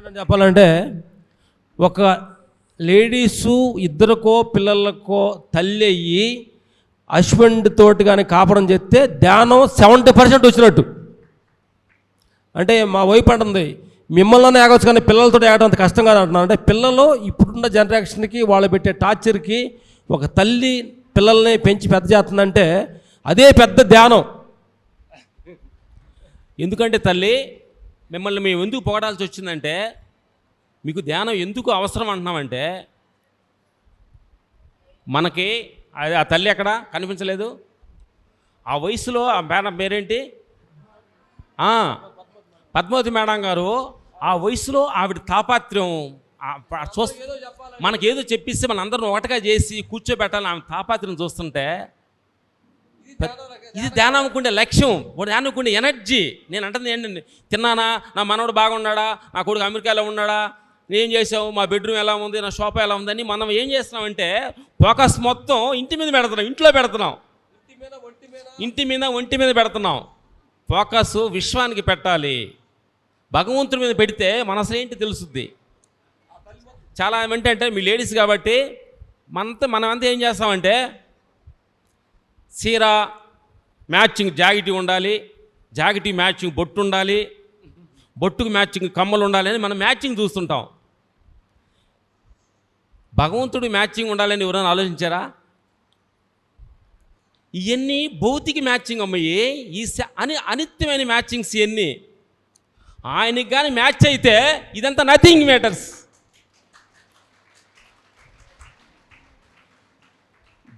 ఏంటంటే చెప్పాలంటే ఒక లేడీసు ఇద్దరికో పిల్లలకో తల్లి అయ్యి హస్బెండ్ తోటి కానీ కాపురం చేస్తే ధ్యానం 70% వచ్చినట్టు. అంటే మా వైఫ్ అంటుంది మిమ్మల్ని ఆగవచ్చు కానీ పిల్లలతో ఆగడం అంత కష్టం కాదు అంటున్నాను. అంటే పిల్లలు ఇప్పుడున్న జనరేషన్కి వాళ్ళు పెట్టే టార్చర్కి ఒక తల్లి పిల్లల్ని పెంచి పెద్ద చేస్తుందంటే అదే పెద్ద ధ్యానం. ఎందుకంటే తల్లి మిమ్మల్ని మేము ఎందుకు పొగడాల్సి వచ్చిందంటే మీకు ధ్యానం ఎందుకు అవసరం అంటున్నామంటే మనకి ఆ తల్లి ఎక్కడ కనిపించలేదు. ఆ వయసులో ఆ మేడం పేరేంటి, పద్మావతి మేడం గారు, ఆ వయసులో ఆవిడ తాపాత్ర్యం మనకేదో చెప్పిస్తే మన అందరం ఒకటిగా చేసి కూర్చోబెట్టాలని ఆమె తాపాత్ర్యం చూస్తుంటే ఇది ధ్యానం అనుకుంటే లక్ష్యం, ధ్యానం అనుకుంటే ఎనర్జీ. నేను అంటుంది ఏంటండి, తిన్నానా, నా మనవడు బాగున్నాడా, నా కొడుకు అమెరికాలో ఉన్నాడా, ఏం చేసావు, మా బెడ్రూమ్ ఎలా ఉంది, నా సోఫా ఎలా ఉందని మనం ఏం చేస్తున్నామంటే ఫోకస్ మొత్తం ఇంటి మీద పెడుతున్నాం, ఇంట్లో పెడుతున్నాం, ఒంటి మీద పెడుతున్నాం. ఫోకస్ విశ్వానికి పెట్టాలి. భగవంతుడి మీద పెడితే మనసు ఏంటి తెలుస్తుంది. చాలా ఏంటంటే మీ లేడీస్ కాబట్టి మనమంతా ఏం చేస్తామంటే చీర మ్యాచింగ్ జాకెట్ ఉండాలి, జాకెట్ మ్యాచింగ్ బొట్టు ఉండాలి, బొట్టుకు మ్యాచింగ్ కమ్మలు ఉండాలి అని మనం మ్యాచింగ్ చూస్తుంటాం. భగవంతుడు మ్యాచింగ్ ఉండాలని ఎవరైనా ఆలోచించారా? ఇవన్నీ భౌతిక మ్యాచింగ్ అమ్మయ్యి, అనిత్యమైన మ్యాచింగ్స్ ఇవన్నీ. ఆయనకి కానీ మ్యాచ్ అయితే ఇదంతా నథింగ్ మ్యాటర్స్.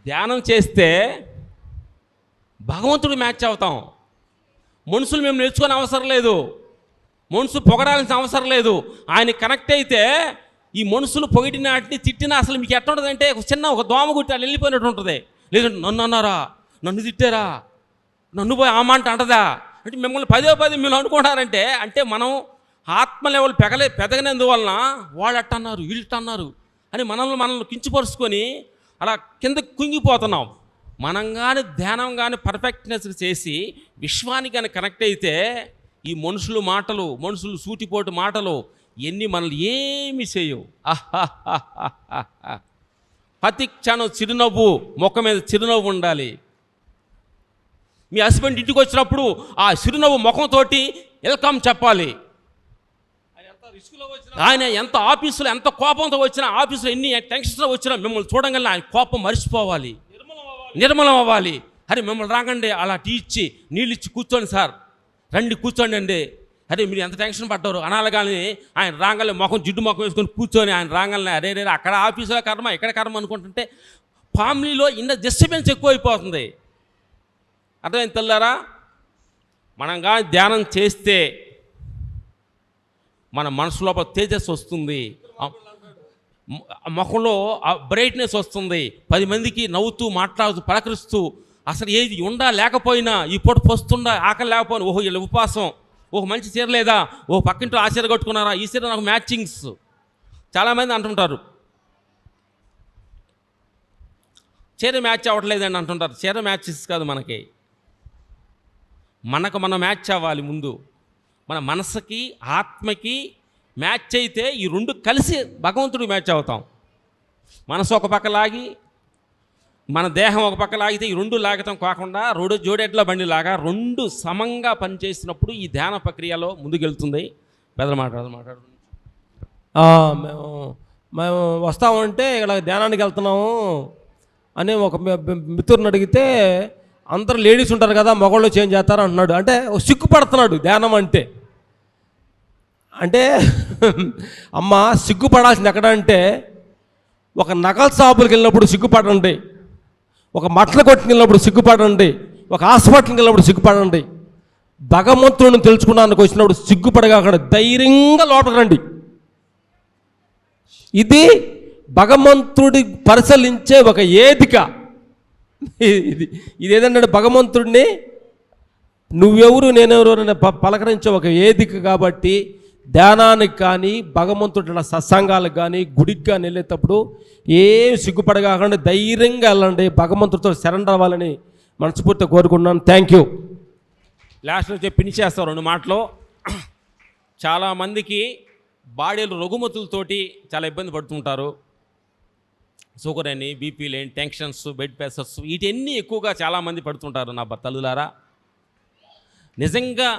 ధ్యానం చేస్తే భగవంతుడు మ్యాచ్ అవుతాం. మనుషులు మేము నేర్చుకునే అవసరం లేదు, మనుషులు పొగడాల్సిన అవసరం లేదు. ఆయన కనెక్ట్ అయితే ఈ మనుషులు పొగిడిన వాటిని తిట్టినా అసలు మీకు ఎట్లా ఉంటుంది అంటే ఒక దోమ గుట్టి వాళ్ళు వెళ్ళిపోయినట్టు ఉంటుంది. లేదంటే నన్ను అన్నారా, నన్ను తిట్టారా, నన్ను పోయి ఆ మాట అంటదా అంటే మిమ్మల్ని పదే మీరు అనుకుంటారంటే అంటే మనం ఆత్మ లెవెల్ పెదగనందువలన వాళ్ళు అట్టన్నారు వీళ్ళట్టన్నారు అని మనల్ని కించపరుచుకొని అలా కిందకి కుంగిపోతున్నాం. మనం కానీ ధ్యానం కానీ పర్ఫెక్ట్నెస్ చేసి విశ్వానికి కానీ కనెక్ట్ అయితే ఈ మనుషులు సూటిపోటు మాటలు ఎన్ని మనల్ని ఏమి చేయవు. ప్రతి క్షణం చిరునవ్వు, ముఖం మీద చిరునవ్వు ఉండాలి. మీ హస్బెండ్ ఇంటికి వచ్చినప్పుడు ఆ చిరునవ్వు ముఖంతో వెల్కమ్ చెప్పాలి. ఆయన ఎంత ఆఫీసులో ఎంత కోపంతో వచ్చినా, ఆఫీసులో ఎన్ని టెన్షన్తో వచ్చినా మిమ్మల్ని చూడగానే ఆయన కోపం మర్చిపోవాలి, నిర్మలం అవ్వాలి. అరే మిమ్మల్ని రాకండి అలా టీ ఇచ్చి నీళ్ళు ఇచ్చి కూర్చోండి సార్, రండి కూర్చోండి అండి, అరే మీరు ఎంత టెన్షన్ పడ్డారు అనాలి. కానీ ఆయన రాగానే జిడ్డు ముఖం వేసుకొని కూర్చొని ఆయన రాగానే అరే అక్కడ ఆఫీసులో కర్మ ఇక్కడ కర్మ అనుకుంటుంటే ఫ్యామిలీలో డిస్టర్బెన్స్ ఎక్కువైపోతుంది. అర్థమైంది తెల్లారా? మనం కానీ ధ్యానం చేస్తే మన మనసు లోపల తేజస్సు వస్తుంది, ముఖంలో బ్రైట్నెస్ వస్తుంది, 10 మందికి నవ్వుతూ మాట్లాడుతూ పలకరిస్తూ అసలు ఏది ఉండా లేకపోయినా ఈ పూట పొస్తుండా ఆకలి లేకపోయినా ఓహో వీళ్ళ ఉపవాసం, ఓహో మంచి చీర లేదా, ఓహో పక్కింటో ఆ చీర కట్టుకున్నారా, ఈ చీర నాకు మ్యాచింగ్స్. చాలామంది అంటుంటారు చీర మ్యాచ్ అవ్వట్లేదని అంటుంటారు. చీర మ్యాచెస్ కాదు, మనం మ్యాచ్ అవ్వాలి. ముందు మన మనసుకి ఆత్మకి మ్యాచ్ అయితే ఈ రెండు కలిసి భగవంతుడికి మ్యాచ్ అవుతాం. మనసు ఒక పక్క లాగి మన దేహం ఒక పక్క లాగితే ఈ రెండు లాగటం కాకుండా జోడెడ్ల బండి లాగా రెండు సమంగా పనిచేసినప్పుడు ఈ ధ్యాన ప్రక్రియలో ముందుకెళ్తుంది. పెద్దలు మాట్లాడు మేము వస్తామంటే ఇక్కడ ధ్యానానికి వెళ్తున్నాము అని ఒక మిత్రుని అడిగితే అందరు లేడీస్ ఉంటారు కదా, మగవాళ్ళు చేంజ్ చేస్తారు అంటున్నాడు. అంటే సిగ్గుపడుతున్నాడు ధ్యానం అంటే. అమ్మ సిగ్గుపడాల్సింది ఎక్కడంటే ఒక నగల షాపులకు వెళ్ళినప్పుడు సిగ్గుపడండి, ఒక మట్ల కొట్టుకు వెళ్ళినప్పుడు సిగ్గుపడండి, ఒక హాస్పిటల్కి వెళ్ళినప్పుడు సిగ్గుపడండి. భగవంతుడిని తెలుసుకున్నానికి వచ్చినప్పుడు సిగ్గుపడగాకుండా ధైర్యంగా లోపలికి రండి. ఇది భగవంతుడి పరిశీలించే ఒక వేదిక. ఇది ఏదంటే భగవంతుడిని నువ్వెవరు నేనెవరు అని పలకరించే ఒక వేదిక. కాబట్టి ధ్యానానికి కానీ భగవంతుడి సత్సంగాలకు కానీ గుడికి కానీ వెళ్ళేటప్పుడు ఏం సిగ్గుపడగాకుండా ధైర్యంగా వెళ్ళండి, భగవంతుడితో సరెండర్ అవ్వాలని మనస్ఫూర్తిగా కోరుకున్నాను. Thank you. లాస్ట్లో చెప్పి చేస్తారు 2 మాటలు. చాలామందికి బాడీలో రుగ్మతులతోటి చాలా ఇబ్బంది పడుతుంటారు. షుగర్ అని, బీపీ లేని, టెన్షన్స్, బెడ్ ప్రెషర్స్, వీటన్నీ ఎక్కువగా చాలామంది పడుతుంటారు. నా తల్లులారా, నిజంగా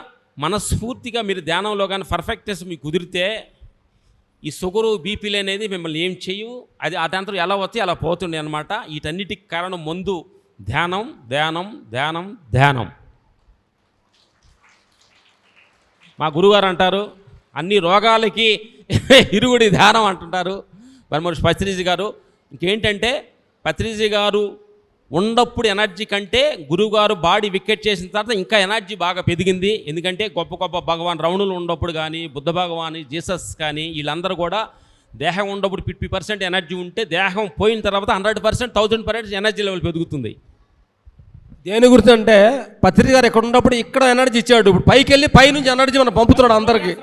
మనస్ఫూర్తిగా మీరు ధ్యానంలో కానీ పర్ఫెక్ట్నెస్ మీకు కుదిరితే ఈ షుగరు, బీపీలు అనేది మిమ్మల్ని ఏం చేయు. అది అదంతా ఎలా వస్తే అలా పోతుండే అనమాట. వీటన్నిటికి కారణం ముందు ధ్యానం, ధ్యానం, ధ్యానం, ధ్యానం. మా గురుగారు అంటారు అన్ని రోగాలకి ఇరుగుడి ధ్యానం అంటుంటారు. మరి పత్రిజీ గారు ఇంకేంటంటే, పత్రిజీ గారు ఉన్నప్పుడు ఎనర్జీ కంటే గురువుగారు బాడీ వికెట్ చేసిన తర్వాత ఇంకా ఎనర్జీ బాగా పెరిగింది. ఎందుకంటే గొప్ప గొప్ప భగవాన్ రమణులు ఉన్నప్పుడు కానీ, బుద్ధ భగవాన్, జీసస్ కానీ వీళ్ళందరూ కూడా దేహం ఉన్నప్పుడు 50% ఎనర్జీ ఉంటే దేహం పోయిన తర్వాత 100%, 1000% ఎనర్జీ లెవెల్ పెరుగుతుంది. దేని గురించి అంటే పత్రిక గారు ఎక్కడ ఉన్నప్పుడు ఇక్కడ ఎనర్జీ ఇచ్చాడు. ఇప్పుడు పైకి వెళ్ళి పై నుంచి ఎనర్జీ మనం పంపుతున్నాడు అందరికి.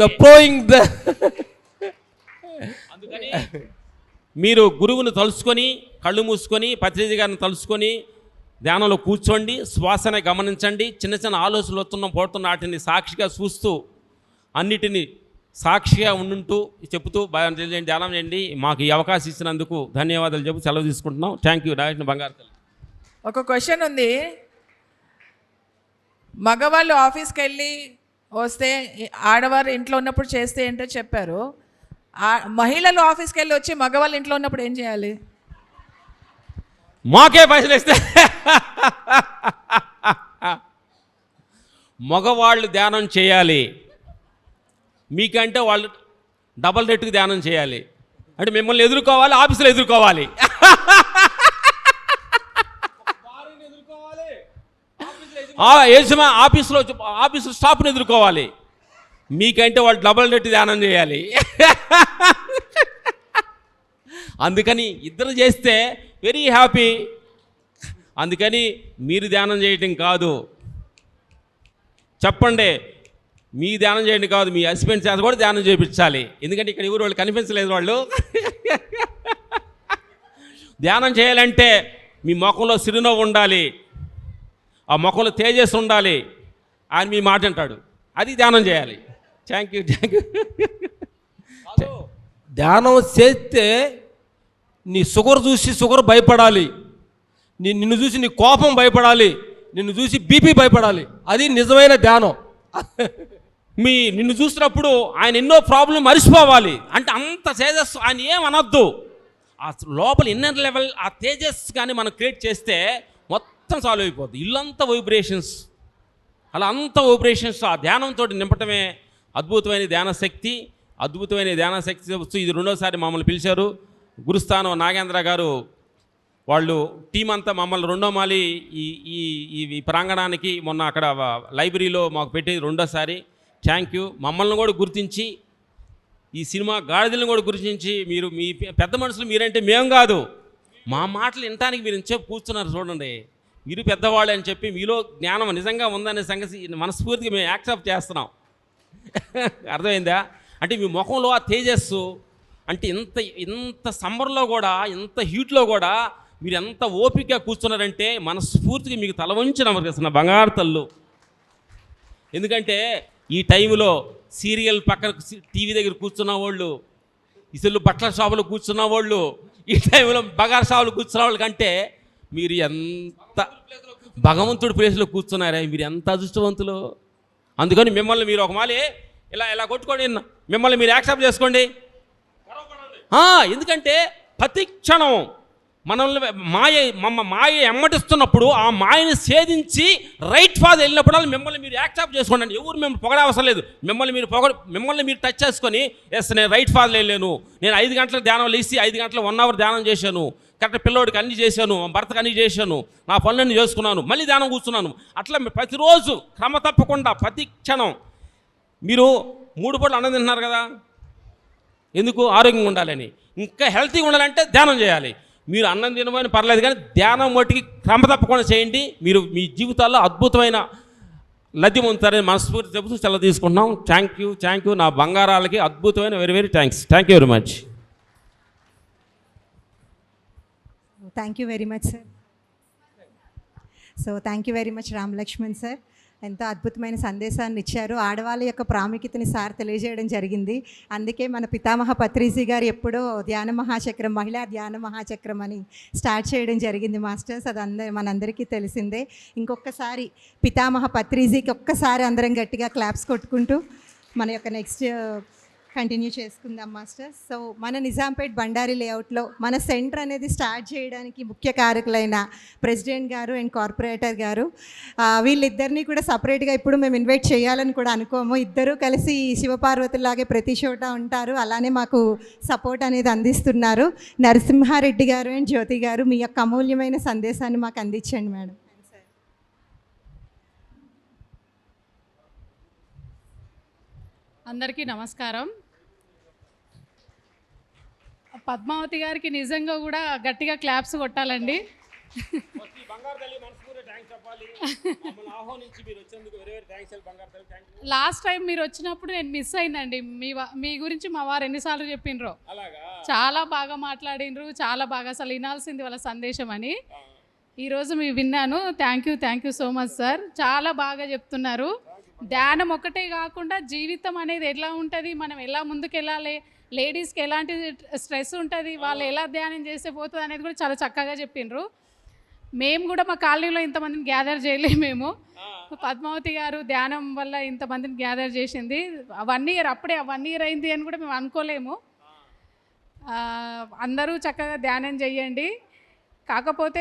ద ప్రోయింగ్ ద అందుకని మీరు గురువుని తలుసుకొని, కళ్ళు మూసుకొని, పత్రిజీ గారిని తలుసుకొని ధ్యానంలో కూర్చోండి, శ్వాసని గమనించండి. చిన్న చిన్న ఆలోచనలు పోతున్న వాటిని సాక్షిగా చూస్తూ, అన్నిటినీ సాక్షిగా ఉండుంటూ చెబుతూ ధ్యానం చేయండి. మాకు ఈ అవకాశం ఇచ్చినందుకు ధన్యవాదాలు చెప్పి సెలవు తీసుకుంటున్నాం. Thank you. డాక్టర్ బంగారు. ఒక క్వశ్చన్ ఉంది. మగవాళ్ళు ఆఫీస్కి వెళ్ళి వస్తే, ఆడవారు ఇంట్లో ఉన్నప్పుడు చేస్తే ఏంటో చెప్పారు. మహిళలు ఆఫీస్కి వెళ్ళి వచ్చి మగవాళ్ళు ఇంట్లో ఉన్నప్పుడు ఏం చేయాలి? మాకే పైసలు ఇస్తే మగవాళ్ళు ధ్యానం చేయాలి, మీకంటే వాళ్ళు డబల్ రేటుకి ధ్యానం చేయాలి. అంటే మిమ్మల్ని ఎదుర్కోవాలి, ఆఫీసులో ఎదుర్కోవాలి. ఆఫీసులో స్టాఫ్ని ఎదుర్కోవాలి. మీకంటే వాళ్ళు డబల్ రేటు ధ్యానం చేయాలి. అందుకని ఇద్దరు చేస్తే వెరీ హ్యాపీ. అందుకని మీరు ధ్యానం చేయటం కాదు, చెప్పండి, మీ ధ్యానం చేయడం కాదు, మీ హస్బెండ్ చేత కూడా ధ్యానం చేయించాలి. ఎందుకంటే ఇక్కడ ఎవరు వాళ్ళు కనిపించలేదు. వాళ్ళు ధ్యానం చేయాలంటే మీ ముఖంలో చిరునవ్వు ఉండాలి, ఆ ముఖంలో తేజస్సు ఉండాలి. ఆయన మీ మాట అంటాడు, అది ధ్యానం చేయాలి. Thank you. ధ్యానం చేస్తే నీ షుగర్ చూసి షుగర్ భయపడాలి, నిన్ను చూసి నీ కోపం భయపడాలి, నిన్ను చూసి బీపీ భయపడాలి. అది నిజమైన ధ్యానం. నిన్ను చూసినప్పుడు ఆయన ఎన్నో ప్రాబ్లం మరిచిపోవాలి. అంటే అంత తేజస్సు ఆయన ఏమనొద్దు. ఆ లోపల ఇన్నర్ లెవెల్ ఆ తేజస్సు కానీ మనం క్రియేట్ చేస్తే మొత్తం సాల్వ్ అయిపోద్ది. ఇల్లంతా వైబ్రేషన్స్, అలా అంత వైబ్రేషన్స్ ఆ ధ్యానంతో నింపటమే అద్భుతమైన ధ్యాన శక్తి. అద్భుతమైన ధ్యాన శక్తి. ఇది రెండోసారి మమ్మల్ని పిలిచారు. గురుస్థానం నాగేంద్ర గారు వాళ్ళు టీం అంతా మమ్మల్ని రెండో మాలి ఈ ప్రాంగణానికి మొన్న అక్కడ లైబ్రరీలో మాకు పెట్టేది రెండోసారి. Thank you. మమ్మల్ని కూడా గుర్తించి, ఈ సినిమా గాడిదలను కూడా గుర్తించి, మీరు మీ పెద్ద మనుషులు మీరంటే మేము కాదు, మా మాటలు వినటానికి మీరు ఇంతసేపు కూర్చున్నారు చూడండి, మీరు పెద్దవాళ్ళు అని చెప్పి మీలో జ్ఞానం నిజంగా ఉందనే సంగతి మనస్ఫూర్తిగా మేము యాక్సెప్ట్ చేస్తున్నాం. అర్థమైందా? అంటే మీ ముఖంలో ఆ తేజస్సు, అంటే ఇంత సమ్మర్లో కూడా, ఇంత హీట్లో కూడా మీరు ఎంత ఓపికగా కూర్చున్నారంటే మనస్ఫూర్తిగా మీకు తల వంచి నమస్కరిస్తున్న బంగారు తల్లు. ఎందుకంటే ఈ టైంలో సీరియల్ పక్కన టీవీ దగ్గర కూర్చున్న వాళ్ళు, ఇసలు బట్టల షాపులో కూర్చున్న వాళ్ళు, ఈ టైంలో బగారు షాపులో కూర్చున్న వాళ్ళ కంటే మీరు ఎంత భగవంతుడి ప్లేస్లో కూర్చున్నారే, మీరు ఎంత అదృష్టవంతులు. అందుకని మిమ్మల్ని మీరు ఒక మాలి ఇలా కొట్టుకోండి, మిమ్మల్ని మీరు యాక్సెప్ట్ చేసుకోండి. ఎందుకంటే ప్రతి క్షణం మనల్ని మాయ ఎమ్మటిస్తున్నప్పుడు ఆ మాయని ఛేదించి రైట్ ఫాజ్ వెళ్ళినప్పుడు మిమ్మల్ని మీరు యాక్సెప్ట్ చేసుకోండి. ఎవరు మిమ్మల్ని పొగడే అవసరం లేదు. మిమ్మల్ని మీరు టచ్ చేసుకొని, ఎస్ నేను రైట్ ఫాజ్ వెళ్ళాను, నేను 5 గంటల ధ్యానం లేచి 5 గంటల 1 అవర్ ధ్యానం చేశాను, కరెక్ట్ పిల్లోడికి అన్నీ చేశాను, భర్తకు అన్నీ చేశాను, నా పనులన్నీ చేసుకున్నాను, మళ్ళీ ధ్యానం కూర్చున్నాను. అట్లా ప్రతిరోజు క్రమ తప్పకుండా ప్రతి క్షణం మీరు 3 పూటలు అన్నం తింటున్నారు కదా, ఎందుకు? ఆరోగ్యంగా ఉండాలని. ఇంకా హెల్తీగా ఉండాలంటే ధ్యానం చేయాలి. మీరు అన్నం తినమని పర్లేదు, కానీ ధ్యానం మట్టికి క్రమ తప్పకుండా చేయండి. మీరు మీ జీవితాల్లో అద్భుతమైన లబ్ధి పొందుతారని మనస్ఫూర్తి చెబుతూ సెలవు తీసుకుంటున్నాం. Thank you. నా బంగారాలకి అద్భుతమైన very thanks. Thank you very much. Thank you very much sir. So thank you very much Ram Lakshman sir. ఎంతో అద్భుతమైన సందేశాన్ని ఇచ్చారు. ఆడవాళ్ళ యొక్క ప్రాముఖ్యతని సార్ తెలియజేయడం జరిగింది. అందుకే మన పితామహ పత్రిజీ గారు ఎప్పుడో ధ్యాన మహాచక్రం, మహిళా ధ్యాన మహాచక్రం అని స్టార్ట్ చేయడం జరిగింది మాస్టర్స్. అది మనందరికీ తెలిసిందే. ఇంకొకసారి పితామహ పత్రిజీకి ఒక్కసారి అందరం గట్టిగా క్లాప్స్ కొట్టుకుంటూ మన యొక్క నెక్స్ట్ కంటిన్యూ చేసుకుందాం మాస్టర్స్. సో మన నిజాంపేట్ బండారి లేఅవుట్లో మన సెంటర్ అనేది స్టార్ట్ చేయడానికి ముఖ్య కారకులైన ప్రెసిడెంట్ గారు అండ్ కార్పొరేటర్ గారు, వీళ్ళిద్దరినీ కూడా సపరేట్గా ఇప్పుడు మేము ఇన్వైట్ చేయాలని కూడా అనుకోము. ఇద్దరూ కలిసి శివపార్వతులాగే ప్రతి చోట ఉంటారు. అలానే మాకు సపోర్ట్ అనేది అందిస్తున్నారు. నరసింహారెడ్డి గారు అండ్ జ్యోతి గారు, మీ యొక్క అమూల్యమైన సందేశాన్ని మాకు అందించండి మేడం. అందరికీ నమస్కారం. పద్మావతి గారికి నిజంగా కూడా గట్టిగా క్లాప్స్ కొట్టాలండి. లాస్ట్ టైం మీరు వచ్చినప్పుడు నేను మిస్ అయిందండి. మీ గురించి మా వారు ఎన్నిసార్లు చెప్పిండ్రో. చాలా బాగా మాట్లాడినరు, చాలా బాగా, అసలు వినాల్సింది వాళ్ళ సందేశం అని. ఈరోజు మీ విన్నాను. Thank you so much sir. చాలా బాగా చెప్తున్నారు. ధ్యానం ఒకటే కాకుండా జీవితం అనేది ఎలా ఉంటుంది, మనం ఎలా ముందుకు వెళ్ళాలి, లేడీస్కి ఎలాంటి స్ట్రెస్ ఉంటుంది, వాళ్ళు ఎలా ధ్యానం చేస్తే పోతుంది అనేది కూడా చాలా చక్కగా చెప్పిండ్రు. మేము కూడా మా కాలనీలో ఇంతమందిని గ్యాదర్ చేయలేము. మేము పద్మావతి గారు ధ్యానం వల్ల ఇంతమందిని గ్యాదర్ చేసింది. 1 ఇయర్, అప్పుడే 1 ఇయర్ అయింది అని కూడా మేము అనుకోలేము. అందరూ చక్కగా ధ్యానం చేయండి. కాకపోతే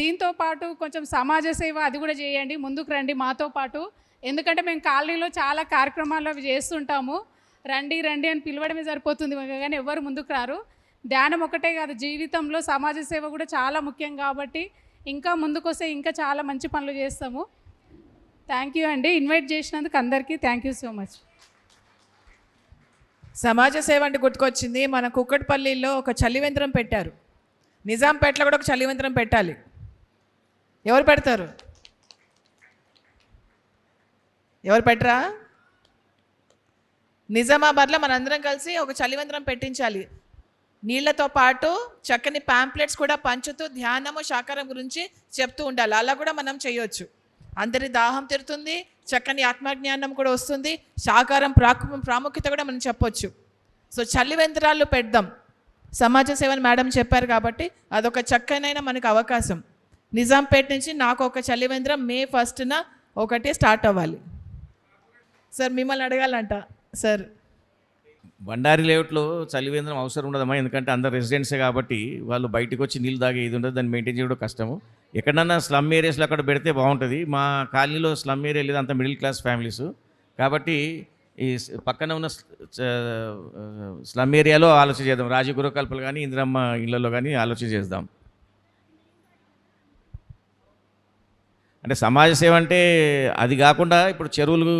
దీంతో పాటు కొంచెం సమాజ సేవ అది కూడా చేయండి. ముందుకు రండి మాతో పాటు. ఎందుకంటే మేము కాలనీలో చాలా కార్యక్రమాలు అవి చేస్తుంటాము. రండి రండి అని పిలవడమే సరిపోతుంది కానీ ఎవరు ముందుకు రారు. ధ్యానం ఒకటే కాదు, జీవితంలో సమాజ సేవ కూడా చాలా ముఖ్యం. కాబట్టి ఇంకా ముందుకు వస్తే ఇంకా చాలా మంచి పనులు చేస్తాము. థ్యాంక్ యూ అండి. ఇన్వైట్ చేసినందుకు అందరికీ థ్యాంక్ యూ సో మచ్. సమాజ సేవ అంటే గుర్తుకొచ్చింది. మన కుక్కట్పల్లిలో ఒక చలివేంద్రం పెట్టారు. నిజాంపేటలో కూడా ఒక చలివేంద్రం పెట్టాలి. ఎవరు పెడతారు? ఎవరు పెట్టరా? నిజామాబాద్లో మనందరం కలిసి ఒక చలివేంద్రం పెట్టించాలి. నీళ్లతో పాటు చక్కని ప్యాంప్లెట్స్ కూడా పంచుతూ ధ్యానము శాకారం గురించి చెప్తూ ఉండాలి. అలా కూడా మనం చేయొచ్చు. అందరి దాహం తీరుతుంది, చక్కని ఆత్మజ్ఞానం కూడా వస్తుంది, శాకారం ప్రాముఖ్యత కూడా మనం చెప్పొచ్చు. సో చలివేంద్రాలు పెడదాం. సమాజ సేవని మేడం చెప్పారు కాబట్టి అదొక చక్కనైన మనకు అవకాశం. నిజాంపేట నుంచి నాకు ఒక చలివేంద్రం May 1న ఒకటి స్టార్ట్ అవ్వాలి. సార్ మిమ్మల్ని అడగాలంట సార్. బండారి లేఅవుట్లో చలివేంద్రం అవసరం ఉండదమ్మా, ఎందుకంటే అందరు రెసిడెంట్సే కాబట్టి వాళ్ళు బయటకు వచ్చి నీళ్ళు తాగే ఇది ఉండదు, దాన్ని మెయింటైన్ చేయడం కష్టము. ఎక్కడన్నా స్లమ్ ఏరియాస్లో అక్కడ పెడితే బాగుంటుంది. మా కాలనీలో స్లమ్ ఏరియా లేదు, అంత మిడిల్ క్లాస్ ఫ్యామిలీస్ కాబట్టి ఈ పక్కన ఉన్న స్లమ్ ఏరియాలో ఆలోచన చేద్దాం. రాజీవ్ గృహకల్పలు కానీ ఇందిరమ్మ ఇళ్లలో కానీ ఆలోచన చేద్దాం. అంటే సమాజ సేవ అంటే అది కాకుండా ఇప్పుడు చెరువులు,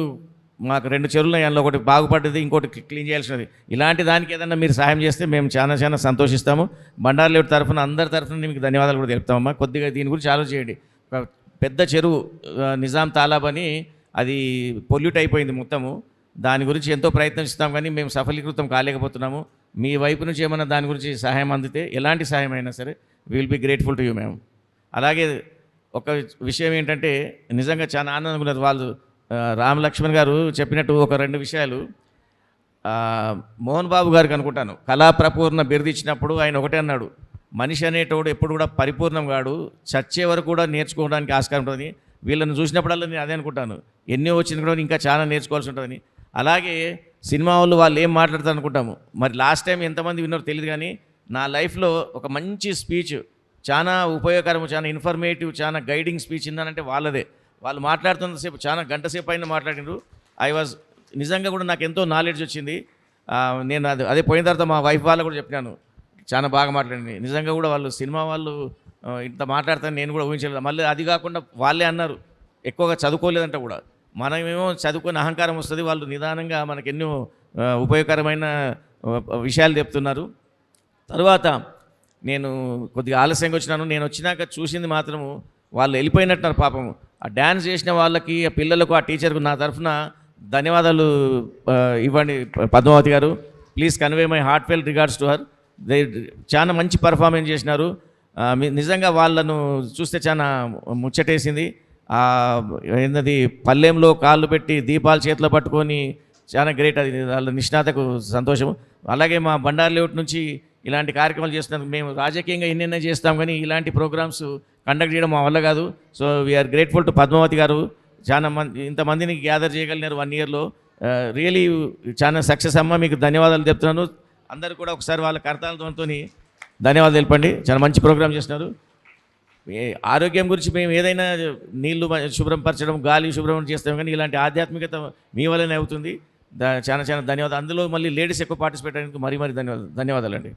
మాకు 2 చెరువులు ఉన్నాయి, అందులో ఒకటి బాగుపడ్డది, ఇంకోటి క్లీన్ చేయాల్సినది. ఇలాంటి దానికి ఏదన్నా మీరు సహాయం చేస్తే మేము చాలా సంతోషిస్తాము. బండారు లేఅవుట్ తరఫున అందరి తరఫున మీకు ధన్యవాదాలు కూడా తెలుపుతామమ్మా. కొద్దిగా దీని గురించి ఆలోచన చేయండి. ఒక పెద్ద చెరువు నిజాం తాలాబ్ అని, అది పొల్యూట్ అయిపోయింది మొత్తము. దాని గురించి ఎంతో ప్రయత్నిస్తాం కానీ మేము సఫలీకృతం కాలేకపోతున్నాము. మీ వైపు నుంచి ఏమైనా దాని గురించి సహాయం అందితే, ఎలాంటి సహాయం అయినా సరే, will be grateful to you ma'am. అలాగే ఒక విషయం ఏంటంటే నిజంగా చాలా ఆనందంగా ఉన్నారు వాళ్ళు. రామ్ లక్ష్మణ్ గారు చెప్పినట్టు ఒక 2 విషయాలు. మోహన్ బాబు గారికి అనుకుంటాను కళాప్రపూర్ణ బిరుదు ఇచ్చినప్పుడు ఆయన ఒకటే అన్నాడు, మనిషి అనేటోడు ఎప్పుడు కూడా పరిపూర్ణం కాడు, చచ్చే వరకు కూడా నేర్చుకోవడానికి ఆస్కారం ఉంటుందని. వీళ్ళని చూసినప్పుడల్లా నేను అదే అనుకుంటాను, ఎన్నో వచ్చిన కూడా ఇంకా చాలా నేర్చుకోవాల్సి ఉంటుందని. అలాగే సినిమా వాళ్ళు ఏం మాట్లాడతారు అనుకుంటాము. మరి లాస్ట్ టైం ఎంతమంది విన్నారో తెలియదు కానీ నా లైఫ్లో ఒక మంచి స్పీచ్, చాలా ఉపయోగకరము, చాలా ఇన్ఫర్మేటివ్, చాలా గైడింగ్ స్పీచ్ ఇందానంటే వాళ్ళదే. వాళ్ళు మాట్లాడుతున్నంతసేపు చాలా గంట సేపు అయినా మాట్లాడినారు. నిజంగా కూడా నాకు ఎంతో నాలెడ్జ్ వచ్చింది. నేను అదే పోయిన తర్వాత మా వైఫ్ వాళ్ళు కూడా చెప్పినాను, చాలా బాగా మాట్లాడింది. నిజంగా కూడా వాళ్ళు సినిమా వాళ్ళు ఇంత మాట్లాడతారని నేను కూడా ఊహించలేదు. మళ్ళీ అది కాకుండా వాళ్ళే అన్నారు ఎక్కువగా చదువుకోలేదంట కూడా. మనమేమో చదువుకొని అహంకారం వస్తుంది, వాళ్ళు నిదానంగా మనకు ఎన్నో ఉపయోగకరమైన విషయాలు చెప్తున్నారు. తర్వాత నేను కొద్దిగా ఆలస్యంగా వచ్చినాను. నేను వచ్చినాక చూసింది మాత్రము వాళ్ళు వెళ్ళిపోయినట్టున్నారు పాపము. ఆ డ్యాన్స్ చేసిన వాళ్ళకి, ఆ పిల్లలకు, ఆ టీచర్కు నా తరఫున ధన్యవాదాలు ఇవ్వండి పద్మావతి గారు. Please convey my heartfelt regards to her. చాలా మంచి పర్ఫార్మెన్స్ చేసినారు. నిజంగా వాళ్ళను చూస్తే చాలా ముచ్చటేసింది. ఏంటది పల్లెంలో కాళ్ళు పెట్టి దీపాలు చేతిలో పట్టుకొని చాలా గ్రేట్. అది వాళ్ళ నిష్ణాతకు సంతోషం. అలాగే మా బండారు లేఅవుట్ నుంచి ఇలాంటి కార్యక్రమాలు చేస్తున్నందుకు మేము రాజకీయంగా ఎన్నెన్నో చేస్తాం కానీ ఇలాంటి ప్రోగ్రామ్స్ కండక్ట్ చేయడం మా వల్ల కాదు. So we are grateful to Padmavathi garu. చాలా మంది ఇంతమందిని గ్యాదర్ చేయగలిగినారు 1 yearలో. రియలీ చాలా సక్సెస్ అమ్మ, మీకు ధన్యవాదాలు చెప్తున్నాను. అందరూ కూడా ఒకసారి వాళ్ళ కర్తాలతో ధన్యవాదాలు తెలపండి. చాలా మంచి ప్రోగ్రామ్ చేస్తున్నారు. ఆరోగ్యం గురించి మేము ఏదైనా నీళ్లు శుభ్రపరచడం, గాలి శుభ్రం చేస్తాం కానీ ఇలాంటి ఆధ్యాత్మికత మీ వల్లనే అవుతుంది. చాలా చాలా ధన్యవాదాలు. అందులో మళ్ళీ లేడీస్ ఎక్కువ పార్టిసిపేట్ అయినందుకు మరీ ధన్యవాదాలండి.